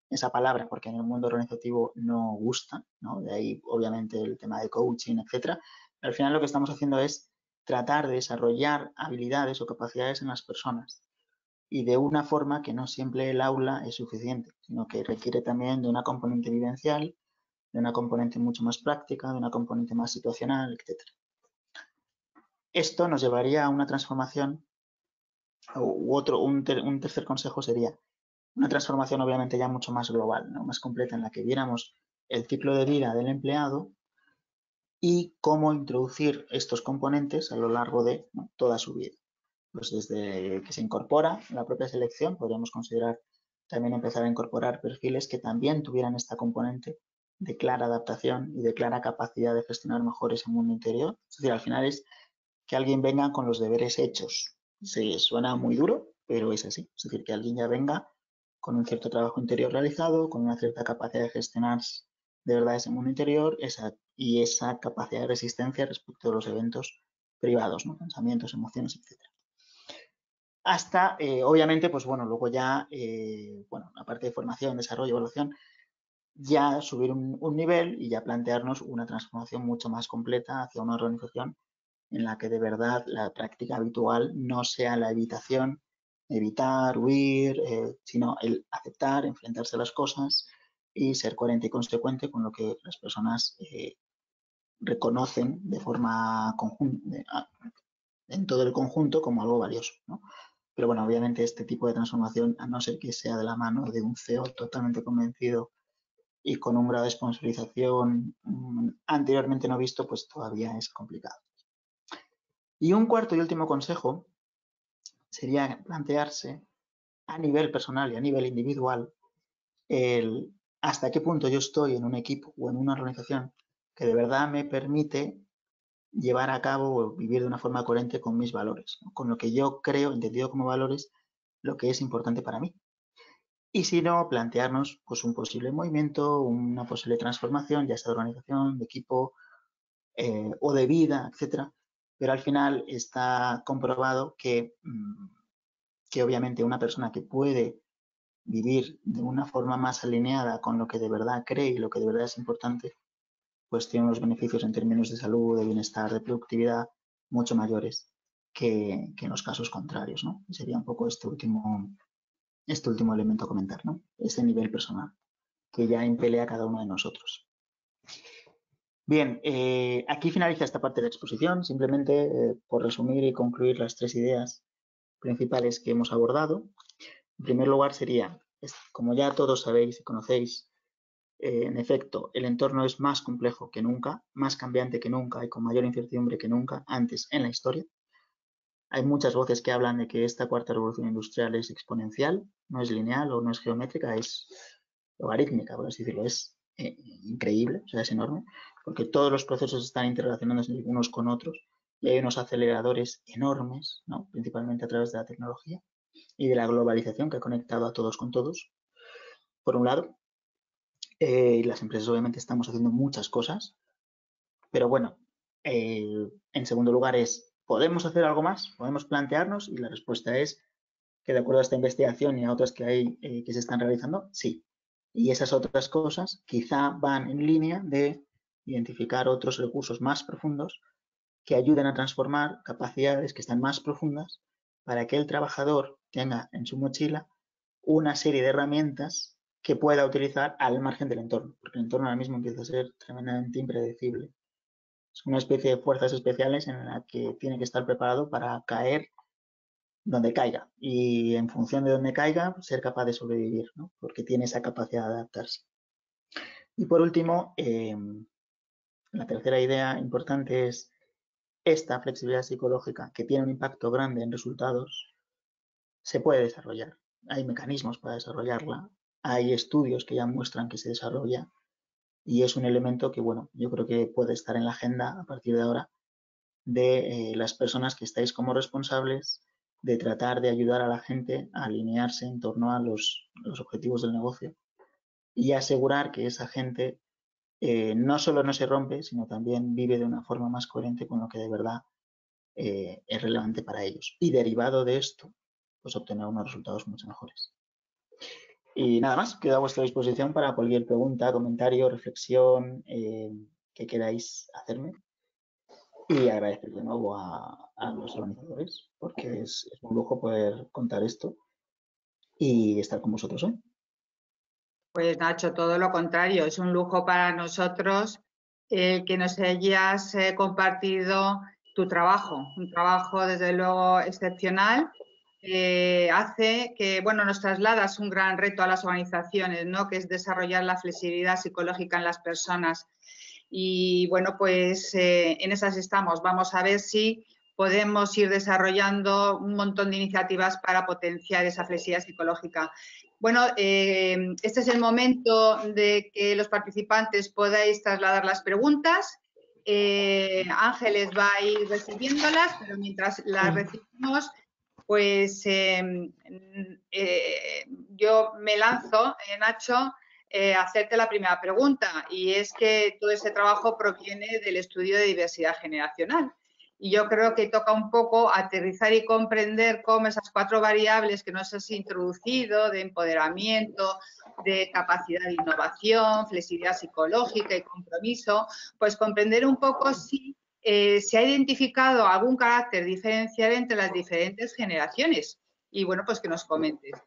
S3: esa palabra porque en el mundo organizativo no gusta, ¿no? De ahí obviamente el tema de coaching, etcétera. Pero al final lo que estamos haciendo es tratar de desarrollar habilidades o capacidades en las personas y de una forma que no siempre el aula es suficiente, sino que requiere también de una componente vivencial, de una componente mucho más práctica, de una componente más situacional, etcétera. Esto nos llevaría a una transformación, un tercer consejo sería una transformación obviamente ya mucho más global, ¿no? Más completa, en la que viéramos el ciclo de vida del empleado y cómo introducir estos componentes a lo largo de, ¿no?, toda su vida. Pues desde que se incorpora la propia selección, podríamos considerar también empezar a incorporar perfiles que también tuvieran esta componente de clara adaptación y de clara capacidad de gestionar mejor ese mundo interior. Es decir, al final es que alguien venga con los deberes hechos. Sí, suena muy duro, pero es así. Es decir, que alguien ya venga con un cierto trabajo interior realizado, con una cierta capacidad de gestionar de verdad ese mundo interior y esa capacidad de resistencia respecto de los eventos privados, ¿no? Pensamientos, emociones, etc. Hasta, obviamente, pues bueno, luego ya, bueno, aparte de formación, desarrollo, evaluación, ya subir un nivel y ya plantearnos una transformación mucho más completa hacia una organización en la que de verdad la práctica habitual no sea la evitación, evitar, huir, sino el aceptar, enfrentarse a las cosas y ser coherente y consecuente con lo que las personas reconocen de forma conjunta, en todo el conjunto como algo valioso, ¿no? Pero bueno, obviamente este tipo de transformación, a no ser que sea de la mano de un CEO totalmente convencido y con un grado de sponsorización anteriormente no visto, pues todavía es complicado. Y un cuarto y último consejo sería plantearse a nivel personal y a nivel individual el hasta qué punto yo estoy en un equipo o en una organización que de verdad me permite llevar a cabo o vivir de una forma coherente con mis valores, ¿no?, con lo que yo creo, entendido como valores, lo que es importante para mí. Y si no, plantearnos pues un posible movimiento, una posible transformación, ya sea de organización, de equipo o de vida, etcétera. Pero al final está comprobado que obviamente una persona que puede vivir de una forma más alineada con lo que de verdad cree y lo que de verdad es importante, pues tiene unos beneficios en términos de salud, de bienestar, de productividad mucho mayores que en los casos contrarios, ¿no? Y sería un poco este último elemento a comentar, ¿no? Ese nivel personal que ya impele a cada uno de nosotros. Bien, aquí finaliza esta parte de la exposición. Simplemente por resumir y concluir las tres ideas principales que hemos abordado. En primer lugar sería, como ya todos sabéis y conocéis, en efecto, el entorno es más complejo que nunca, más cambiante que nunca y con mayor incertidumbre que nunca antes en la historia. Hay muchas voces que hablan de que esta cuarta revolución industrial es exponencial, no es lineal o no es geométrica, es logarítmica, por así decirlo. Es increíble, o sea, es enorme, porque todos los procesos están interrelacionándose unos con otros y hay unos aceleradores enormes, ¿no?, principalmente a través de la tecnología y de la globalización que ha conectado a todos con todos, por un lado. Y las empresas obviamente estamos haciendo muchas cosas, pero bueno, en segundo lugar ¿podemos hacer algo más? ¿Podemos plantearnos? Y la respuesta es que de acuerdo a esta investigación y a otras que hay que se están realizando, sí. Y esas otras cosas quizá van en línea de identificar otros recursos más profundos que ayuden a transformar capacidades que están más profundas para que el trabajador tenga en su mochila una serie de herramientas que pueda utilizar al margen del entorno, porque el entorno ahora mismo empieza a ser tremendamente impredecible. Es una especie de fuerzas especiales en la que tiene que estar preparado para caer donde caiga y en función de donde caiga ser capaz de sobrevivir, ¿no?, porque tiene esa capacidad de adaptarse. Y por último, la tercera idea importante es esta flexibilidad psicológica que tiene un impacto grande en resultados se puede desarrollar. Hay mecanismos para desarrollarla, hay estudios que ya muestran que se desarrolla Y es un elemento que, bueno, yo creo que puede estar en la agenda a partir de ahora de las personas que estáis como responsables de tratar de ayudar a la gente a alinearse en torno a los objetivos del negocio y asegurar que esa gente no solo no se rompe, sino también vive de una forma más coherente con lo que de verdad es relevante para ellos. Y derivado de esto, pues obtener unos resultados mucho mejores. Y nada más, quedo a vuestra disposición para cualquier pregunta, comentario, reflexión que queráis hacerme. Y agradecer de nuevo a los organizadores, porque es un lujo poder contar esto y estar con vosotros hoy.
S1: Pues Nacho, todo lo contrario, es un lujo para nosotros que nos hayas compartido tu trabajo, un trabajo desde luego excepcional. Hace que, bueno, nos trasladas un gran reto a las organizaciones, ¿no? Que es desarrollar la flexibilidad psicológica en las personas. Y bueno, pues en esas estamos. Vamos a ver si podemos ir desarrollando un montón de iniciativas para potenciar esa flexibilidad psicológica. Bueno, este es el momento de que los participantes podáis trasladar las preguntas. Ángeles va a ir recibiéndolas, pero mientras las recibimos, pues yo me lanzo, Nacho, a hacerte la primera pregunta, y es que todo ese trabajo proviene del estudio de diversidad generacional. Y yo creo que toca un poco aterrizar y comprender cómo esas 4 variables que nos has introducido de empoderamiento, de capacidad de innovación, flexibilidad psicológica y compromiso, pues comprender un poco si se ha identificado algún carácter diferencial entre las diferentes generaciones. Y bueno, pues que nos comentes.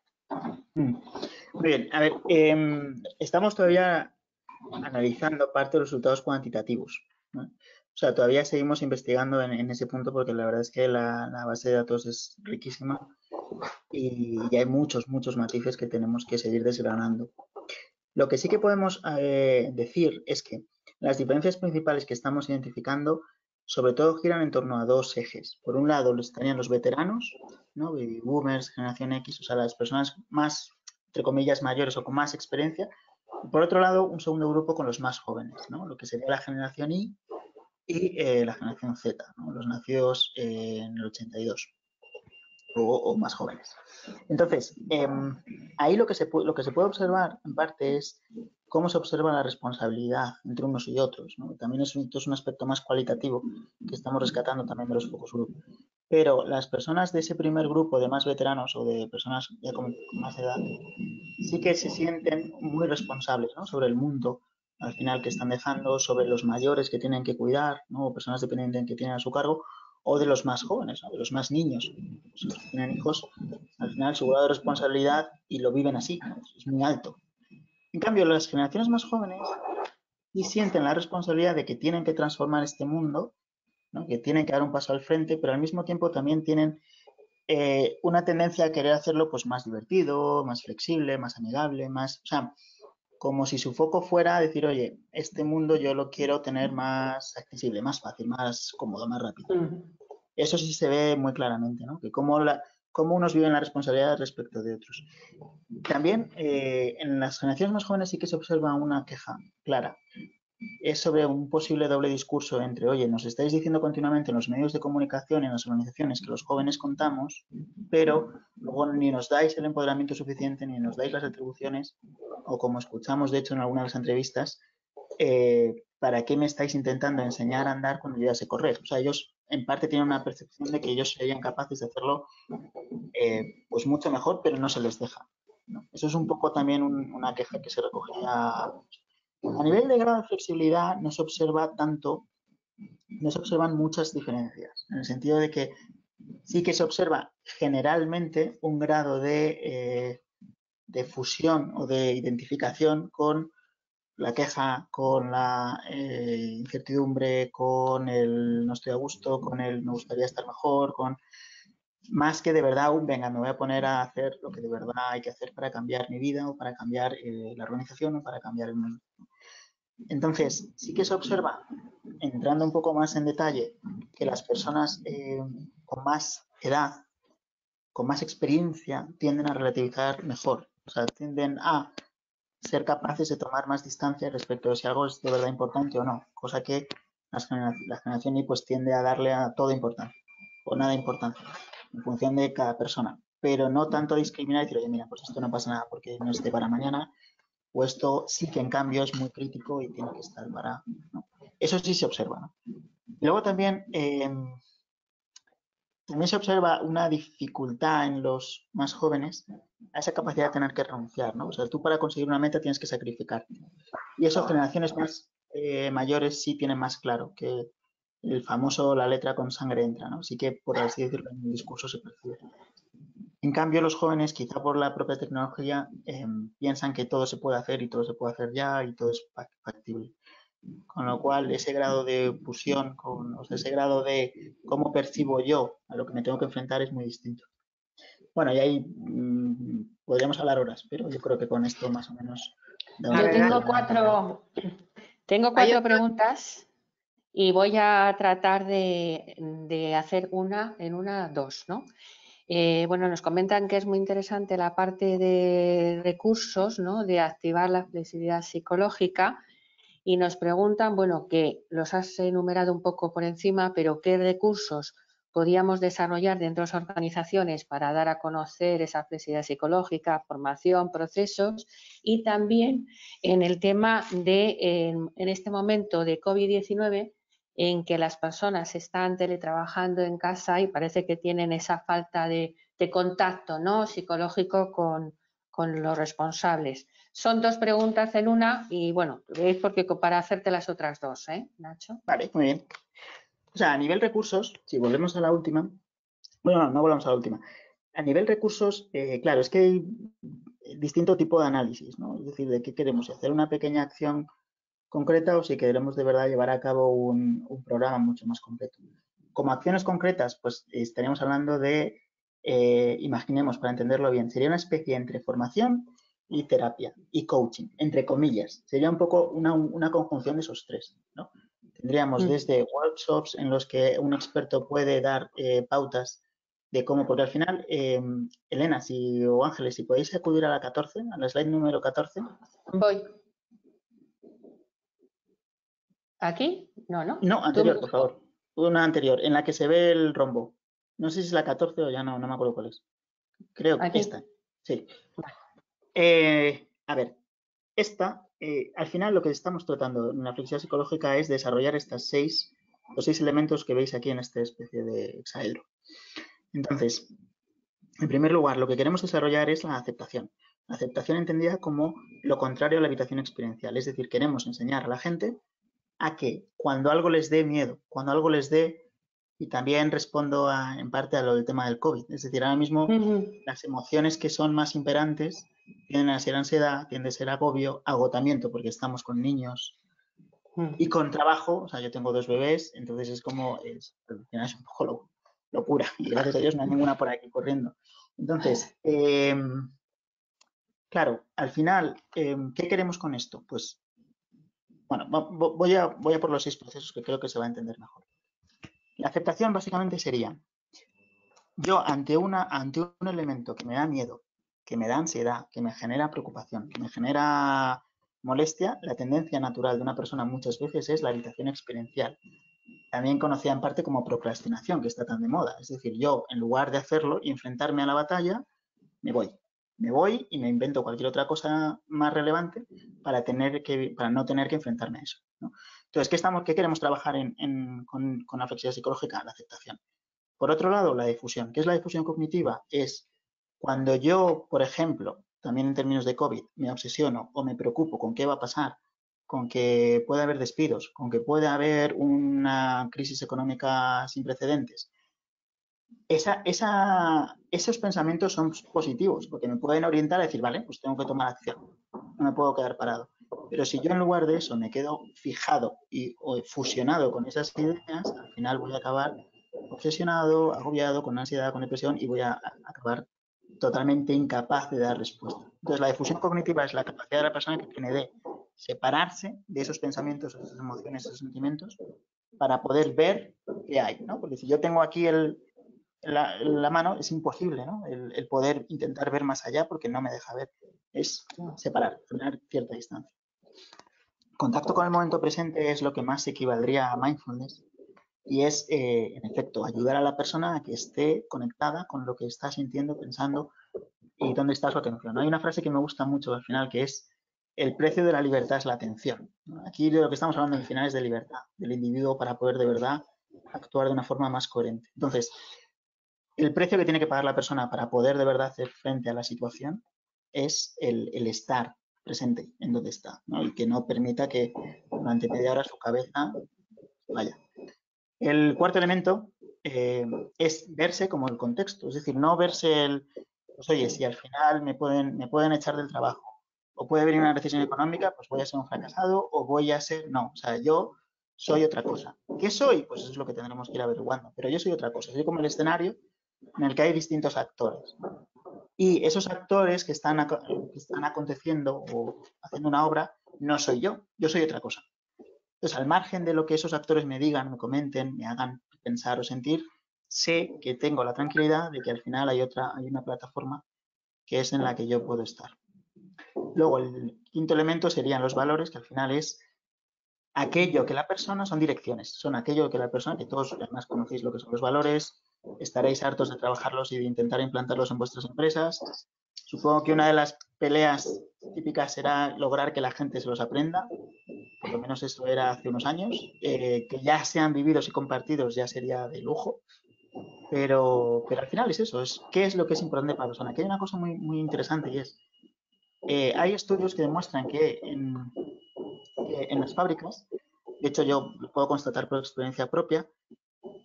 S3: Muy bien, a ver, estamos todavía analizando parte de los resultados cuantitativos, ¿no? O sea, todavía seguimos investigando en ese punto porque la verdad es que la base de datos es riquísima y hay muchos matices que tenemos que seguir desgranando. Lo que sí que podemos decir es que las diferencias principales que estamos identificando sobre todo giran en torno a 2 ejes. Por un lado estarían los veteranos, ¿no? Baby boomers, generación X, o sea, las personas más, entre comillas, mayores o con más experiencia. Y por otro lado, un segundo grupo con los más jóvenes, ¿no? Lo que sería la generación Y y la generación Z, ¿no? Los nacidos en el 82 o más jóvenes. Entonces, ahí lo que se puede observar en parte es cómo se observa la responsabilidad entre unos y otros, ¿no? También es un aspecto más cualitativo que estamos rescatando también de los focus group. Pero las personas de ese primer grupo de más veteranos o de personas ya con más edad sí que se sienten muy responsables, ¿no? Sobre el mundo al final que están dejando, sobre los mayores que tienen que cuidar, ¿no? Personas dependientes que tienen a su cargo, o de los más jóvenes, ¿no? De los más niños. Pues los que tienen hijos, al final su grado de responsabilidad y lo viven así, ¿no? Es muy alto. En cambio, las generaciones más jóvenes sí sienten la responsabilidad de que tienen que transformar este mundo, ¿no? Que tienen que dar un paso al frente, pero al mismo tiempo también tienen una tendencia a querer hacerlo pues más divertido, más flexible, más amigable, más, o sea, como si su foco fuera decir, oye, este mundo yo lo quiero tener más accesible, más fácil, más cómodo, más rápido. Eso sí se ve muy claramente, ¿no? Que cómo unos viven la responsabilidad respecto de otros. También en las generaciones más jóvenes sí que se observa una queja clara. Es sobre un posible doble discurso entre, oye, nos estáis diciendo continuamente en los medios de comunicación y en las organizaciones que los jóvenes contamos, pero luego ni nos dais el empoderamiento suficiente, ni nos dais las atribuciones, o como escuchamos de hecho en algunas de las entrevistas, ¿para qué me estáis intentando enseñar a andar cuando yo ya sé correr? O sea, ellos en parte tienen una percepción de que ellos serían capaces de hacerlo pues mucho mejor, pero no se les deja, ¿no? Eso es un poco también una queja que se recogía. A nivel de grado de flexibilidad no se observan muchas diferencias, en el sentido de que sí que se observa generalmente un grado de fusión o de identificación con la queja, con la incertidumbre, con el no estoy a gusto, con el me gustaría estar mejor, con más que de verdad venga, me voy a poner a hacer lo que de verdad hay que hacer para cambiar mi vida o para cambiar la organización o para cambiar el mundo. Entonces, sí que se observa, entrando un poco más en detalle, que las personas con más edad, con más experiencia, tienden a relativizar mejor. O sea, tienden a ser capaces de tomar más distancia respecto de si algo es de verdad importante o no, cosa que la generación Y pues tiende a darle a todo importancia o nada importancia en función de cada persona, pero no tanto discriminar y decir, oye, mira, pues esto no pasa nada porque no esté para mañana, o esto sí que en cambio es muy crítico y tiene que estar para, ¿no? Eso sí se observa, ¿no? Y luego también se observa una dificultad en los más jóvenes a esa capacidad de tener que renunciar, ¿no? O sea, tú para conseguir una meta tienes que sacrificarte. Y eso generaciones más mayores sí tienen más claro, que el famoso la letra con sangre entra, ¿no? Sí que, por así decirlo, en el discurso se percibe. En cambio, los jóvenes, quizá por la propia tecnología, piensan que todo se puede hacer y todo se puede hacer ya y todo es factible. Con lo cual, ese grado de fusión, o sea, ese grado de cómo percibo yo a lo que me tengo que enfrentar es muy distinto. Bueno, y ahí podríamos hablar horas, pero yo creo que con esto más o menos...
S2: Yo tengo cuatro preguntas y voy a tratar de hacer dos, ¿no? Bueno, nos comentan que es muy interesante la parte de recursos, ¿no? De activar la flexibilidad psicológica. Y nos preguntan, bueno, que los has enumerado un poco por encima, pero ¿qué recursos podríamos desarrollar dentro de las organizaciones para dar a conocer esa flexibilidad psicológica, formación, procesos? Y también en el tema de, en este momento de COVID-19, en que las personas están teletrabajando en casa y parece que tienen esa falta de contacto, ¿no? Psicológico con los responsables. Son dos preguntas en una y bueno, es porque para hacerte las otras dos, ¿eh, Nacho?
S3: Vale, muy bien. O sea, a nivel recursos, si volvemos a la última, bueno, no volvamos a la última. A nivel recursos, claro, es que hay distinto tipo de análisis, ¿no? Es decir, de qué queremos, hacer una pequeña acción concreta o si queremos de verdad llevar a cabo un programa mucho más completo. Como acciones concretas, pues estaríamos hablando de, imaginemos, para entenderlo bien, sería una especie entre formación y terapia y coaching, entre comillas. Sería un poco una conjunción de esos tres, ¿no? Tendríamos desde workshops en los que un experto puede dar pautas de cómo, porque al final, Elena o Ángeles, si podéis acudir a la 14, a la slide número 14.
S2: Voy. ¿Aquí? No, ¿no?
S3: No, anterior, por favor. Una anterior, en la que se ve el rombo. No sé si es la 14 o ya no me acuerdo cuál es. Creo que esta. Sí. A ver, esta, al final lo que estamos tratando en la flexibilidad psicológica es desarrollar los 6 elementos que veis aquí en esta especie de hexaedro. Entonces, en primer lugar, lo que queremos desarrollar es la aceptación. La aceptación entendida como lo contrario a la evitación experiencial. Es decir, queremos enseñar a la gente a que cuando algo les dé miedo, cuando algo les dé, y también respondo en parte a lo del tema del COVID, es decir, ahora mismo las emociones que son más imperantes tienden a ser ansiedad, tienden a ser agobio, agotamiento, porque estamos con niños y con trabajo. O sea, yo tengo 2 bebés, entonces es como, al final es un poco locura, y gracias a Dios no hay ninguna por aquí corriendo. Entonces, claro, al final, ¿qué queremos con esto? Pues, bueno, voy a por los 6 procesos que creo que se va a entender mejor. La aceptación básicamente sería, yo ante un elemento que me da miedo, que me da ansiedad, que me genera preocupación, que me genera molestia, la tendencia natural de una persona muchas veces es la evitación experiencial, también conocida en parte como procrastinación, que está tan de moda. Es decir, yo en lugar de hacerlo y enfrentarme a la batalla, me voy y me invento cualquier otra cosa más relevante para no tener que enfrentarme a eso, ¿no? Entonces, ¿qué queremos trabajar con la flexibilidad psicológica? La aceptación. Por otro lado, la difusión. ¿Qué es la difusión cognitiva? Es cuando yo, por ejemplo, también en términos de COVID, me obsesiono o me preocupo con qué va a pasar, con que puede haber despidos, con que puede haber una crisis económica sin precedentes. Esos pensamientos son positivos porque me pueden orientar a decir, vale, pues tengo que tomar acción, no me puedo quedar parado. Pero si yo en lugar de eso me quedo fijado o fusionado con esas ideas, al final voy a acabar obsesionado, agobiado, con ansiedad, con depresión y voy a acabar totalmente incapaz de dar respuesta. Entonces, la difusión cognitiva es la capacidad de la persona que tiene de separarse de esos pensamientos, esas emociones, esos sentimientos, para poder ver qué hay, ¿no? Porque si yo tengo aquí la mano, es imposible, ¿no? El poder intentar ver más allá porque no me deja ver. es separar, generar cierta distancia. Contacto con el momento presente es lo que más equivaldría a mindfulness y es, en efecto, ayudar a la persona a que esté conectada con lo que está sintiendo, pensando y dónde está su atención. Hay una frase que me gusta mucho al final que es: el precio de la libertad es la atención. Aquí de lo que estamos hablando al final es de libertad, del individuo para poder de verdad actuar de una forma más coherente. Entonces, el precio que tiene que pagar la persona para poder de verdad hacer frente a la situación es el estar presente en donde está, ¿no? Y que no permita que durante media hora su cabeza vaya. El cuarto elemento es verse como el contexto, es decir, no verse pues oye, si al final me pueden echar del trabajo o puede venir una recesión económica, pues voy a ser un fracasado o voy a ser, no, o sea, yo soy otra cosa. ¿Qué soy? Pues eso es lo que tendremos que ir averiguando, pero yo soy otra cosa, soy como el escenario en el que hay distintos actores. Y esos actores que están aconteciendo o haciendo una obra, no soy yo soy otra cosa. Entonces, al margen de lo que esos actores me digan, me comenten, me hagan pensar o sentir, sé que tengo la tranquilidad de que al final hay una plataforma que es en la que yo puedo estar. Luego, el quinto elemento serían los valores, que al final es aquello que la persona, son direcciones, son aquello que la persona, que todos además conocéis lo que son los valores, estaréis hartos de trabajarlos y de intentar implantarlos en vuestras empresas. Supongo que una de las peleas típicas será lograr que la gente se los aprenda, por lo menos eso era hace unos años, que ya sean vividos y compartidos ya sería de lujo, pero al final es eso, es qué es lo que es importante para la persona. Aquí hay una cosa muy, muy interesante y es, hay estudios que demuestran que en las fábricas, de hecho yo lo puedo constatar por experiencia propia,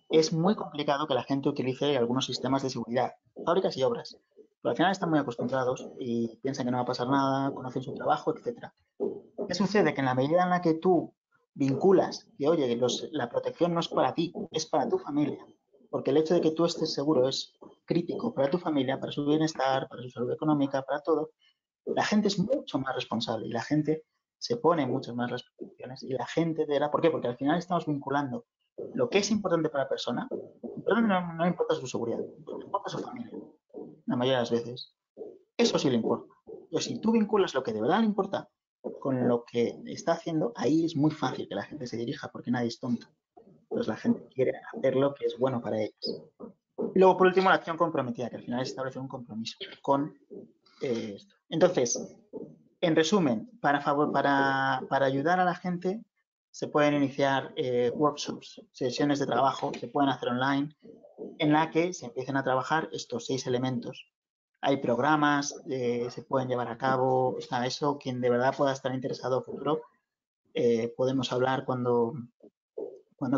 S3: es muy complicado que la gente utilice algunos sistemas de seguridad, fábricas y obras. Pero al final están muy acostumbrados y piensan que no va a pasar nada, conocen su trabajo, etc. ¿Qué sucede? Que en la medida en la que tú vinculas que, oye, la protección no es para ti, es para tu familia, porque el hecho de que tú estés seguro es crítico para tu familia, para su bienestar, para su salud económica, para todo, la gente es mucho más responsable y la gente se pone muchas más restricciones y la gente de ¿por qué? Porque al final estamos vinculando lo que es importante para la persona, pero no importa su seguridad, importa su familia, la mayoría de las veces. Eso sí le importa. Pero si tú vinculas lo que de verdad le importa con lo que está haciendo, ahí es muy fácil que la gente se dirija porque nadie es tonto. Entonces la gente quiere hacer lo que es bueno para ellos. Y luego, por último, la acción comprometida, que al final es establecer un compromiso con esto. Entonces, en resumen, para ayudar a la gente se pueden iniciar workshops, sesiones de trabajo, se pueden hacer online, en la que se empiecen a trabajar estos 6 elementos. Hay programas, se pueden llevar a cabo, o sea, eso, quien de verdad pueda estar interesado en futuro, podemos hablar cuando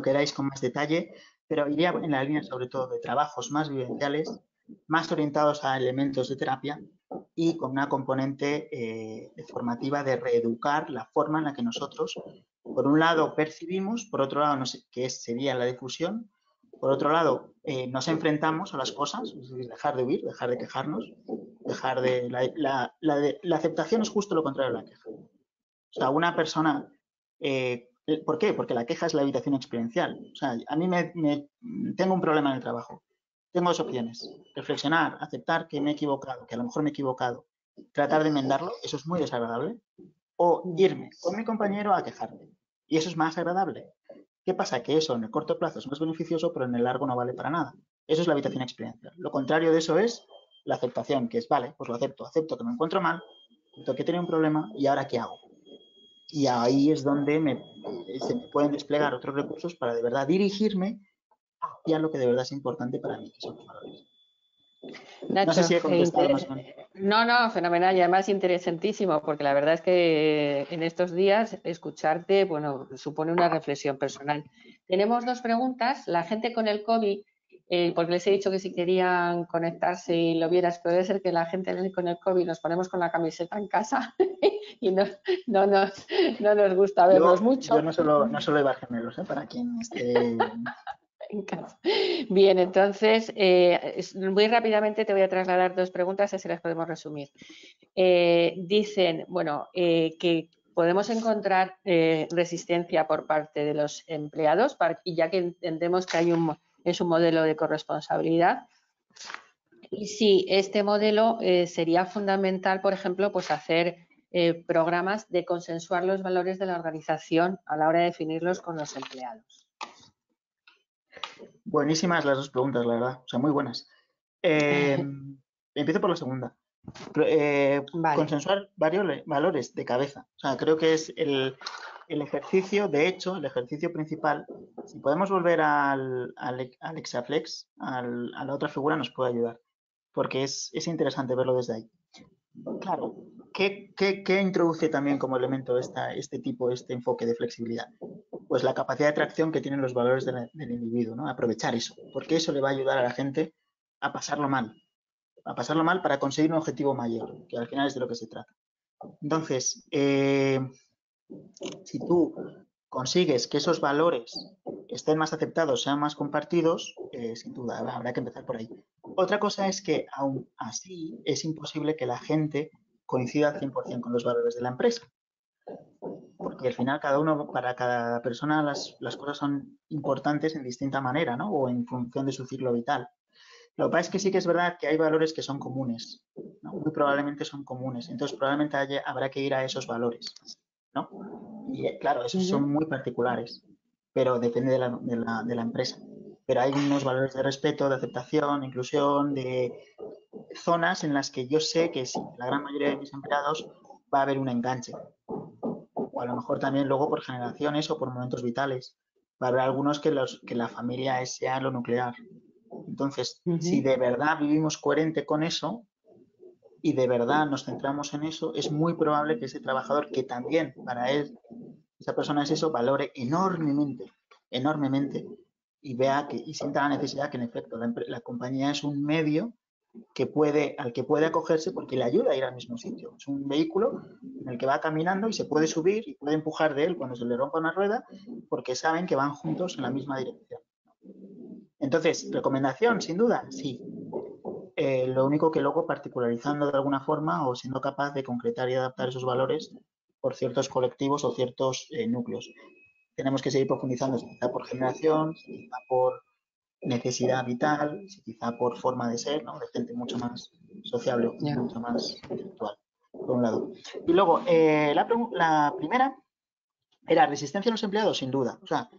S3: queráis con más detalle, pero iría en la línea sobre todo de trabajos más vivenciales, más orientados a elementos de terapia y con una componente formativa de reeducar la forma en la que nosotros, por un lado, percibimos, por otro lado, que sería la difusión, por otro lado, nos enfrentamos a las cosas, es decir, dejar de huir, dejar de quejarnos, dejar de... La aceptación es justo lo contrario de la queja. O sea, una persona... ¿por qué? Porque la queja es la evitación experiencial. O sea, a mí tengo un problema en el trabajo. Tengo 2 opciones. Reflexionar, aceptar que me he equivocado, que a lo mejor me he equivocado, tratar de enmendarlo, eso es muy desagradable. O irme con mi compañero a quejarme. Y eso es más agradable. ¿Qué pasa? Que eso en el corto plazo es más beneficioso, pero en el largo no vale para nada. Eso es la evitación experiencial. Lo contrario de eso es la aceptación, que es, vale, pues lo acepto. Acepto que me encuentro mal, acepto que he tenido un problema y ahora ¿qué hago? Y ahí es donde se me pueden desplegar otros recursos para de verdad dirigirme hacia lo que de verdad es importante para mí, que son los valores.
S2: Nacho,
S3: no sé si he contestado más o menos.
S2: No, fenomenal y además interesantísimo, porque la verdad es que en estos días escucharte, bueno, supone una reflexión personal. Tenemos 2 preguntas. La gente con el COVID, porque les he dicho que si querían conectarse y lo vieras, puede ser que la gente con el COVID nos ponemos con la camiseta en casa y no nos gusta vernos mucho.
S3: Yo no solo llevar gemelos, para quien esté...
S2: Bien, entonces, muy rápidamente te voy a trasladar 2 preguntas, así las podemos resumir. Dicen, bueno, que podemos encontrar resistencia por parte de los empleados, y ya que entendemos que es un modelo de corresponsabilidad, Y sí, este modelo sería fundamental, por ejemplo, pues hacer programas de consensuar los valores de la organización a la hora de definirlos con los empleados.
S3: Buenísimas las dos preguntas, la verdad. O sea, muy buenas. Empiezo por la segunda.
S2: Vale.
S3: Consensuar varios valores de cabeza. O sea, creo que es el ejercicio, de hecho, el ejercicio principal. Si podemos volver al Exaflex, a la otra figura, nos puede ayudar. Porque es interesante verlo desde ahí. Claro, ¿qué introduce también como elemento este enfoque de flexibilidad? Pues la capacidad de tracción que tienen los valores del individuo, ¿no? Aprovechar eso, porque eso le va a ayudar a la gente a pasarlo mal para conseguir un objetivo mayor, que al final es de lo que se trata. Entonces, si tú consigues que esos valores estén más aceptados, sean más compartidos, sin duda, habrá que empezar por ahí. Otra cosa es que aún así es imposible que la gente coincida al 100% con los valores de la empresa. Porque al final para cada persona las cosas son importantes en distinta manera, ¿no? O en función de su ciclo vital. Lo que pasa es que sí que es verdad que hay valores que son comunes, ¿no? Muy probablemente son comunes. Entonces probablemente habrá que ir a esos valores, ¿no? Y claro, esos son muy particulares, pero depende de la empresa. Pero hay unos valores de respeto, de aceptación, inclusión, de zonas en las que yo sé que sí, la gran mayoría de mis empleados va a haber un enganche. O a lo mejor también luego por generaciones o por momentos vitales. Va a haber algunos que la familia sea lo nuclear. Entonces, si de verdad vivimos coherente con eso y de verdad nos centramos en eso, es muy probable que ese trabajador, que también para él, esa persona es eso, valore enormemente y vea y sienta la necesidad que en efecto la compañía es un medio al que puede acogerse porque le ayuda a ir al mismo sitio. Es un vehículo en el que va caminando y se puede subir y puede empujar de él cuando se le rompa una rueda porque saben que van juntos en la misma dirección. Entonces, recomendación, sin duda, sí. Lo único que luego particularizando de alguna forma o siendo capaz de concretar y adaptar esos valores por ciertos colectivos o ciertos núcleos. Tenemos que seguir profundizando, quizá por generación, quizá por necesidad vital, quizá por forma de ser, ¿no? De gente mucho más sociable, mucho más intelectual, por un lado. Y luego, la primera era resistencia a los empleados, sin duda. O sea,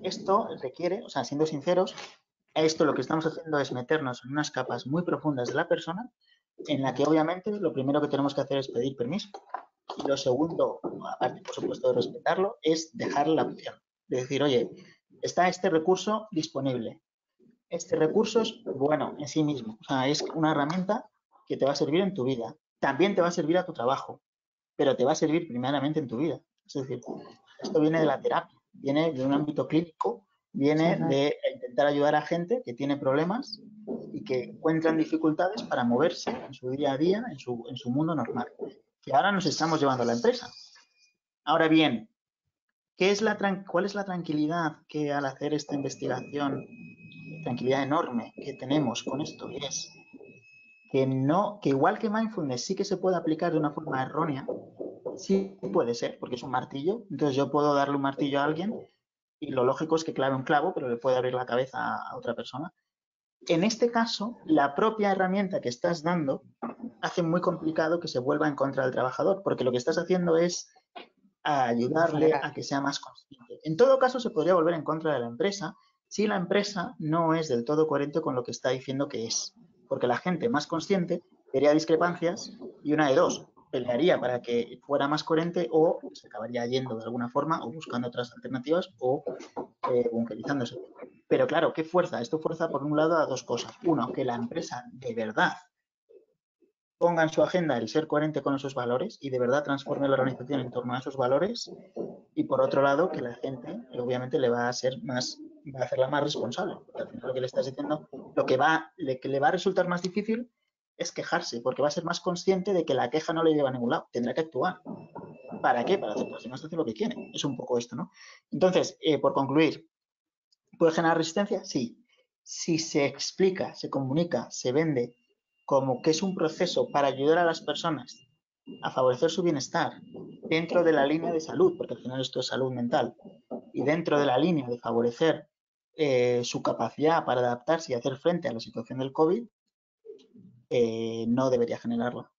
S3: esto requiere, o sea, siendo sinceros, esto lo que estamos haciendo es meternos en unas capas muy profundas de la persona, en la que obviamente lo primero que tenemos que hacer es pedir permiso. Y lo segundo, aparte por supuesto de respetarlo, es dejarle la opción. De decir, oye, está este recurso disponible. Este recurso es bueno en sí mismo. O sea, es una herramienta que te va a servir en tu vida. También te va a servir a tu trabajo, pero te va a servir primeramente en tu vida. Es decir, esto viene de la terapia, viene de un ámbito clínico, viene de intentar ayudar a gente que tiene problemas y que encuentran dificultades para moverse en su día a día, en su mundo normal. Que ahora nos estamos llevando a la empresa. Ahora bien, ¿cuál es la tranquilidad que al hacer esta investigación, tranquilidad enorme que tenemos con esto? Y es que igual que mindfulness sí que se puede aplicar de una forma errónea, sí puede ser, porque es un martillo. Entonces yo puedo darle un martillo a alguien y lo lógico es que clave un clavo, pero le puede abrir la cabeza a otra persona. En este caso, la propia herramienta que estás dando hace muy complicado que se vuelva en contra del trabajador, porque lo que estás haciendo es ayudarle a que sea más consciente. En todo caso, se podría volver en contra de la empresa si la empresa no es del todo coherente con lo que está diciendo que es. Porque la gente más consciente vería discrepancias y una de dos, pelearía para que fuera más coherente o se acabaría yendo de alguna forma o buscando otras alternativas o bunkerizándose. Pero claro, ¿qué fuerza? Esto fuerza por un lado a dos cosas. Uno, que la empresa de verdad ponga en su agenda el ser coherente con esos valores y de verdad transforme la organización en torno a esos valores. Y por otro lado, que la gente obviamente va a hacerla más responsable. Porque al final lo que le estás diciendo, lo que le va a resultar más difícil es quejarse, porque va a ser más consciente de que la queja no le lleva a ningún lado. Tendrá que actuar. ¿Para qué? Para hacer, si no hace lo que quiere. Es un poco esto, ¿no? Entonces, por concluir, ¿puede generar resistencia? Sí. Si se explica, se comunica, se vende como que es un proceso para ayudar a las personas a favorecer su bienestar dentro de la línea de salud, porque al final esto es salud mental, y dentro de la línea de favorecer su capacidad para adaptarse y hacer frente a la situación del COVID, no debería generarla.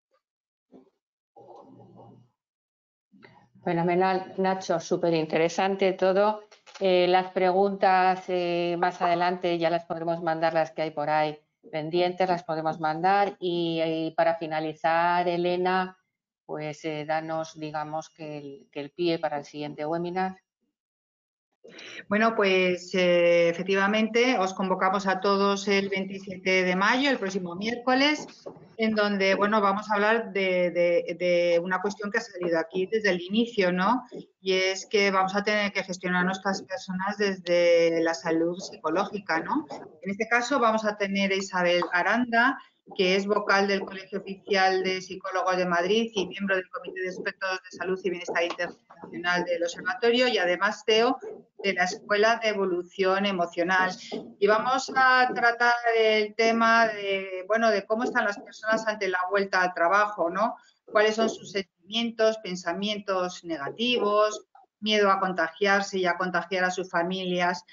S2: Fenomenal, Nacho, súper interesante todo. Las preguntas más adelante ya las podremos mandar, las que hay por ahí pendientes, las podemos mandar. Y para finalizar, Elena, pues danos, digamos, que el pie para el siguiente webinar.
S1: Bueno, pues efectivamente os convocamos a todos el 27 de mayo, el próximo miércoles, en donde, bueno, vamos a hablar de una cuestión que ha salido aquí desde el inicio, ¿no? Y es que vamos a tener que gestionar a nuestras personas desde la salud psicológica, ¿no? En este caso vamos a tener a Isabel Aranda, que es vocal del Colegio Oficial de Psicólogos de Madrid y miembro del Comité de Expertos de Salud y Bienestar Internacional del Observatorio, y además CEO de la Escuela de Evolución Emocional. Y vamos a tratar el tema de, bueno, de cómo están las personas ante la vuelta al trabajo, ¿no? Cuáles son sus sentimientos, pensamientos negativos, miedo a contagiarse y a contagiar a sus familias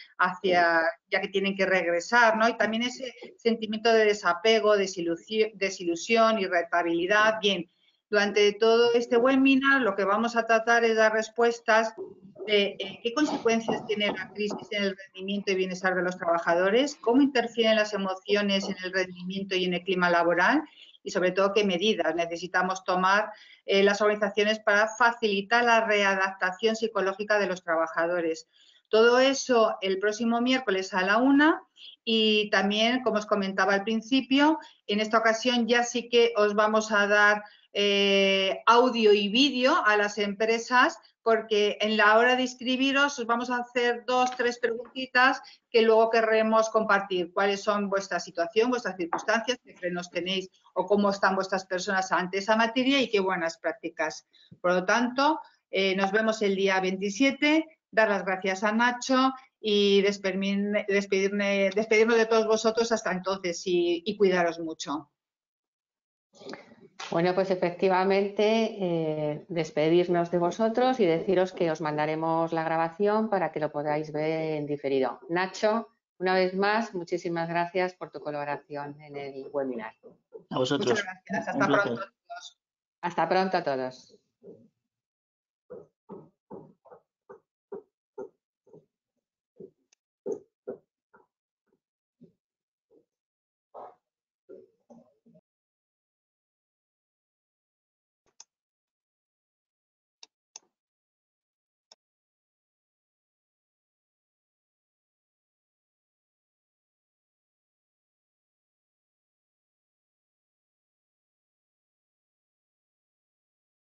S1: ya que tienen que regresar, ¿no? Y también ese sentimiento de desapego, desilusión, irritabilidad. Bien, durante todo este webinar lo que vamos a tratar es dar respuestas de qué consecuencias tiene la crisis en el rendimiento y bienestar de los trabajadores, cómo interfieren las emociones en el rendimiento y en el clima laboral y sobre todo qué medidas necesitamos tomar las organizaciones para facilitar la readaptación psicológica de los trabajadores. Todo eso el próximo miércoles a la 1 y también, como os comentaba al principio, en esta ocasión ya sí que os vamos a dar audio y vídeo a las empresas, porque en la hora de inscribiros os vamos a hacer 2 o 3 preguntitas que luego querremos compartir. ¿Cuáles son vuestra situación, vuestras circunstancias, qué frenos tenéis o cómo están vuestras personas ante esa materia y qué buenas prácticas? Por lo tanto, nos vemos el día 27. Dar las gracias a Nacho y despedirnos de todos vosotros hasta entonces y cuidaros mucho.
S2: Bueno, pues efectivamente, despedirnos de vosotros y deciros que os mandaremos la grabación para que lo podáis ver en diferido. Nacho, una vez más, muchísimas gracias por tu colaboración en el webinar.
S3: A vosotros.
S1: Muchas gracias. Hasta pronto.
S2: Hasta pronto a todos.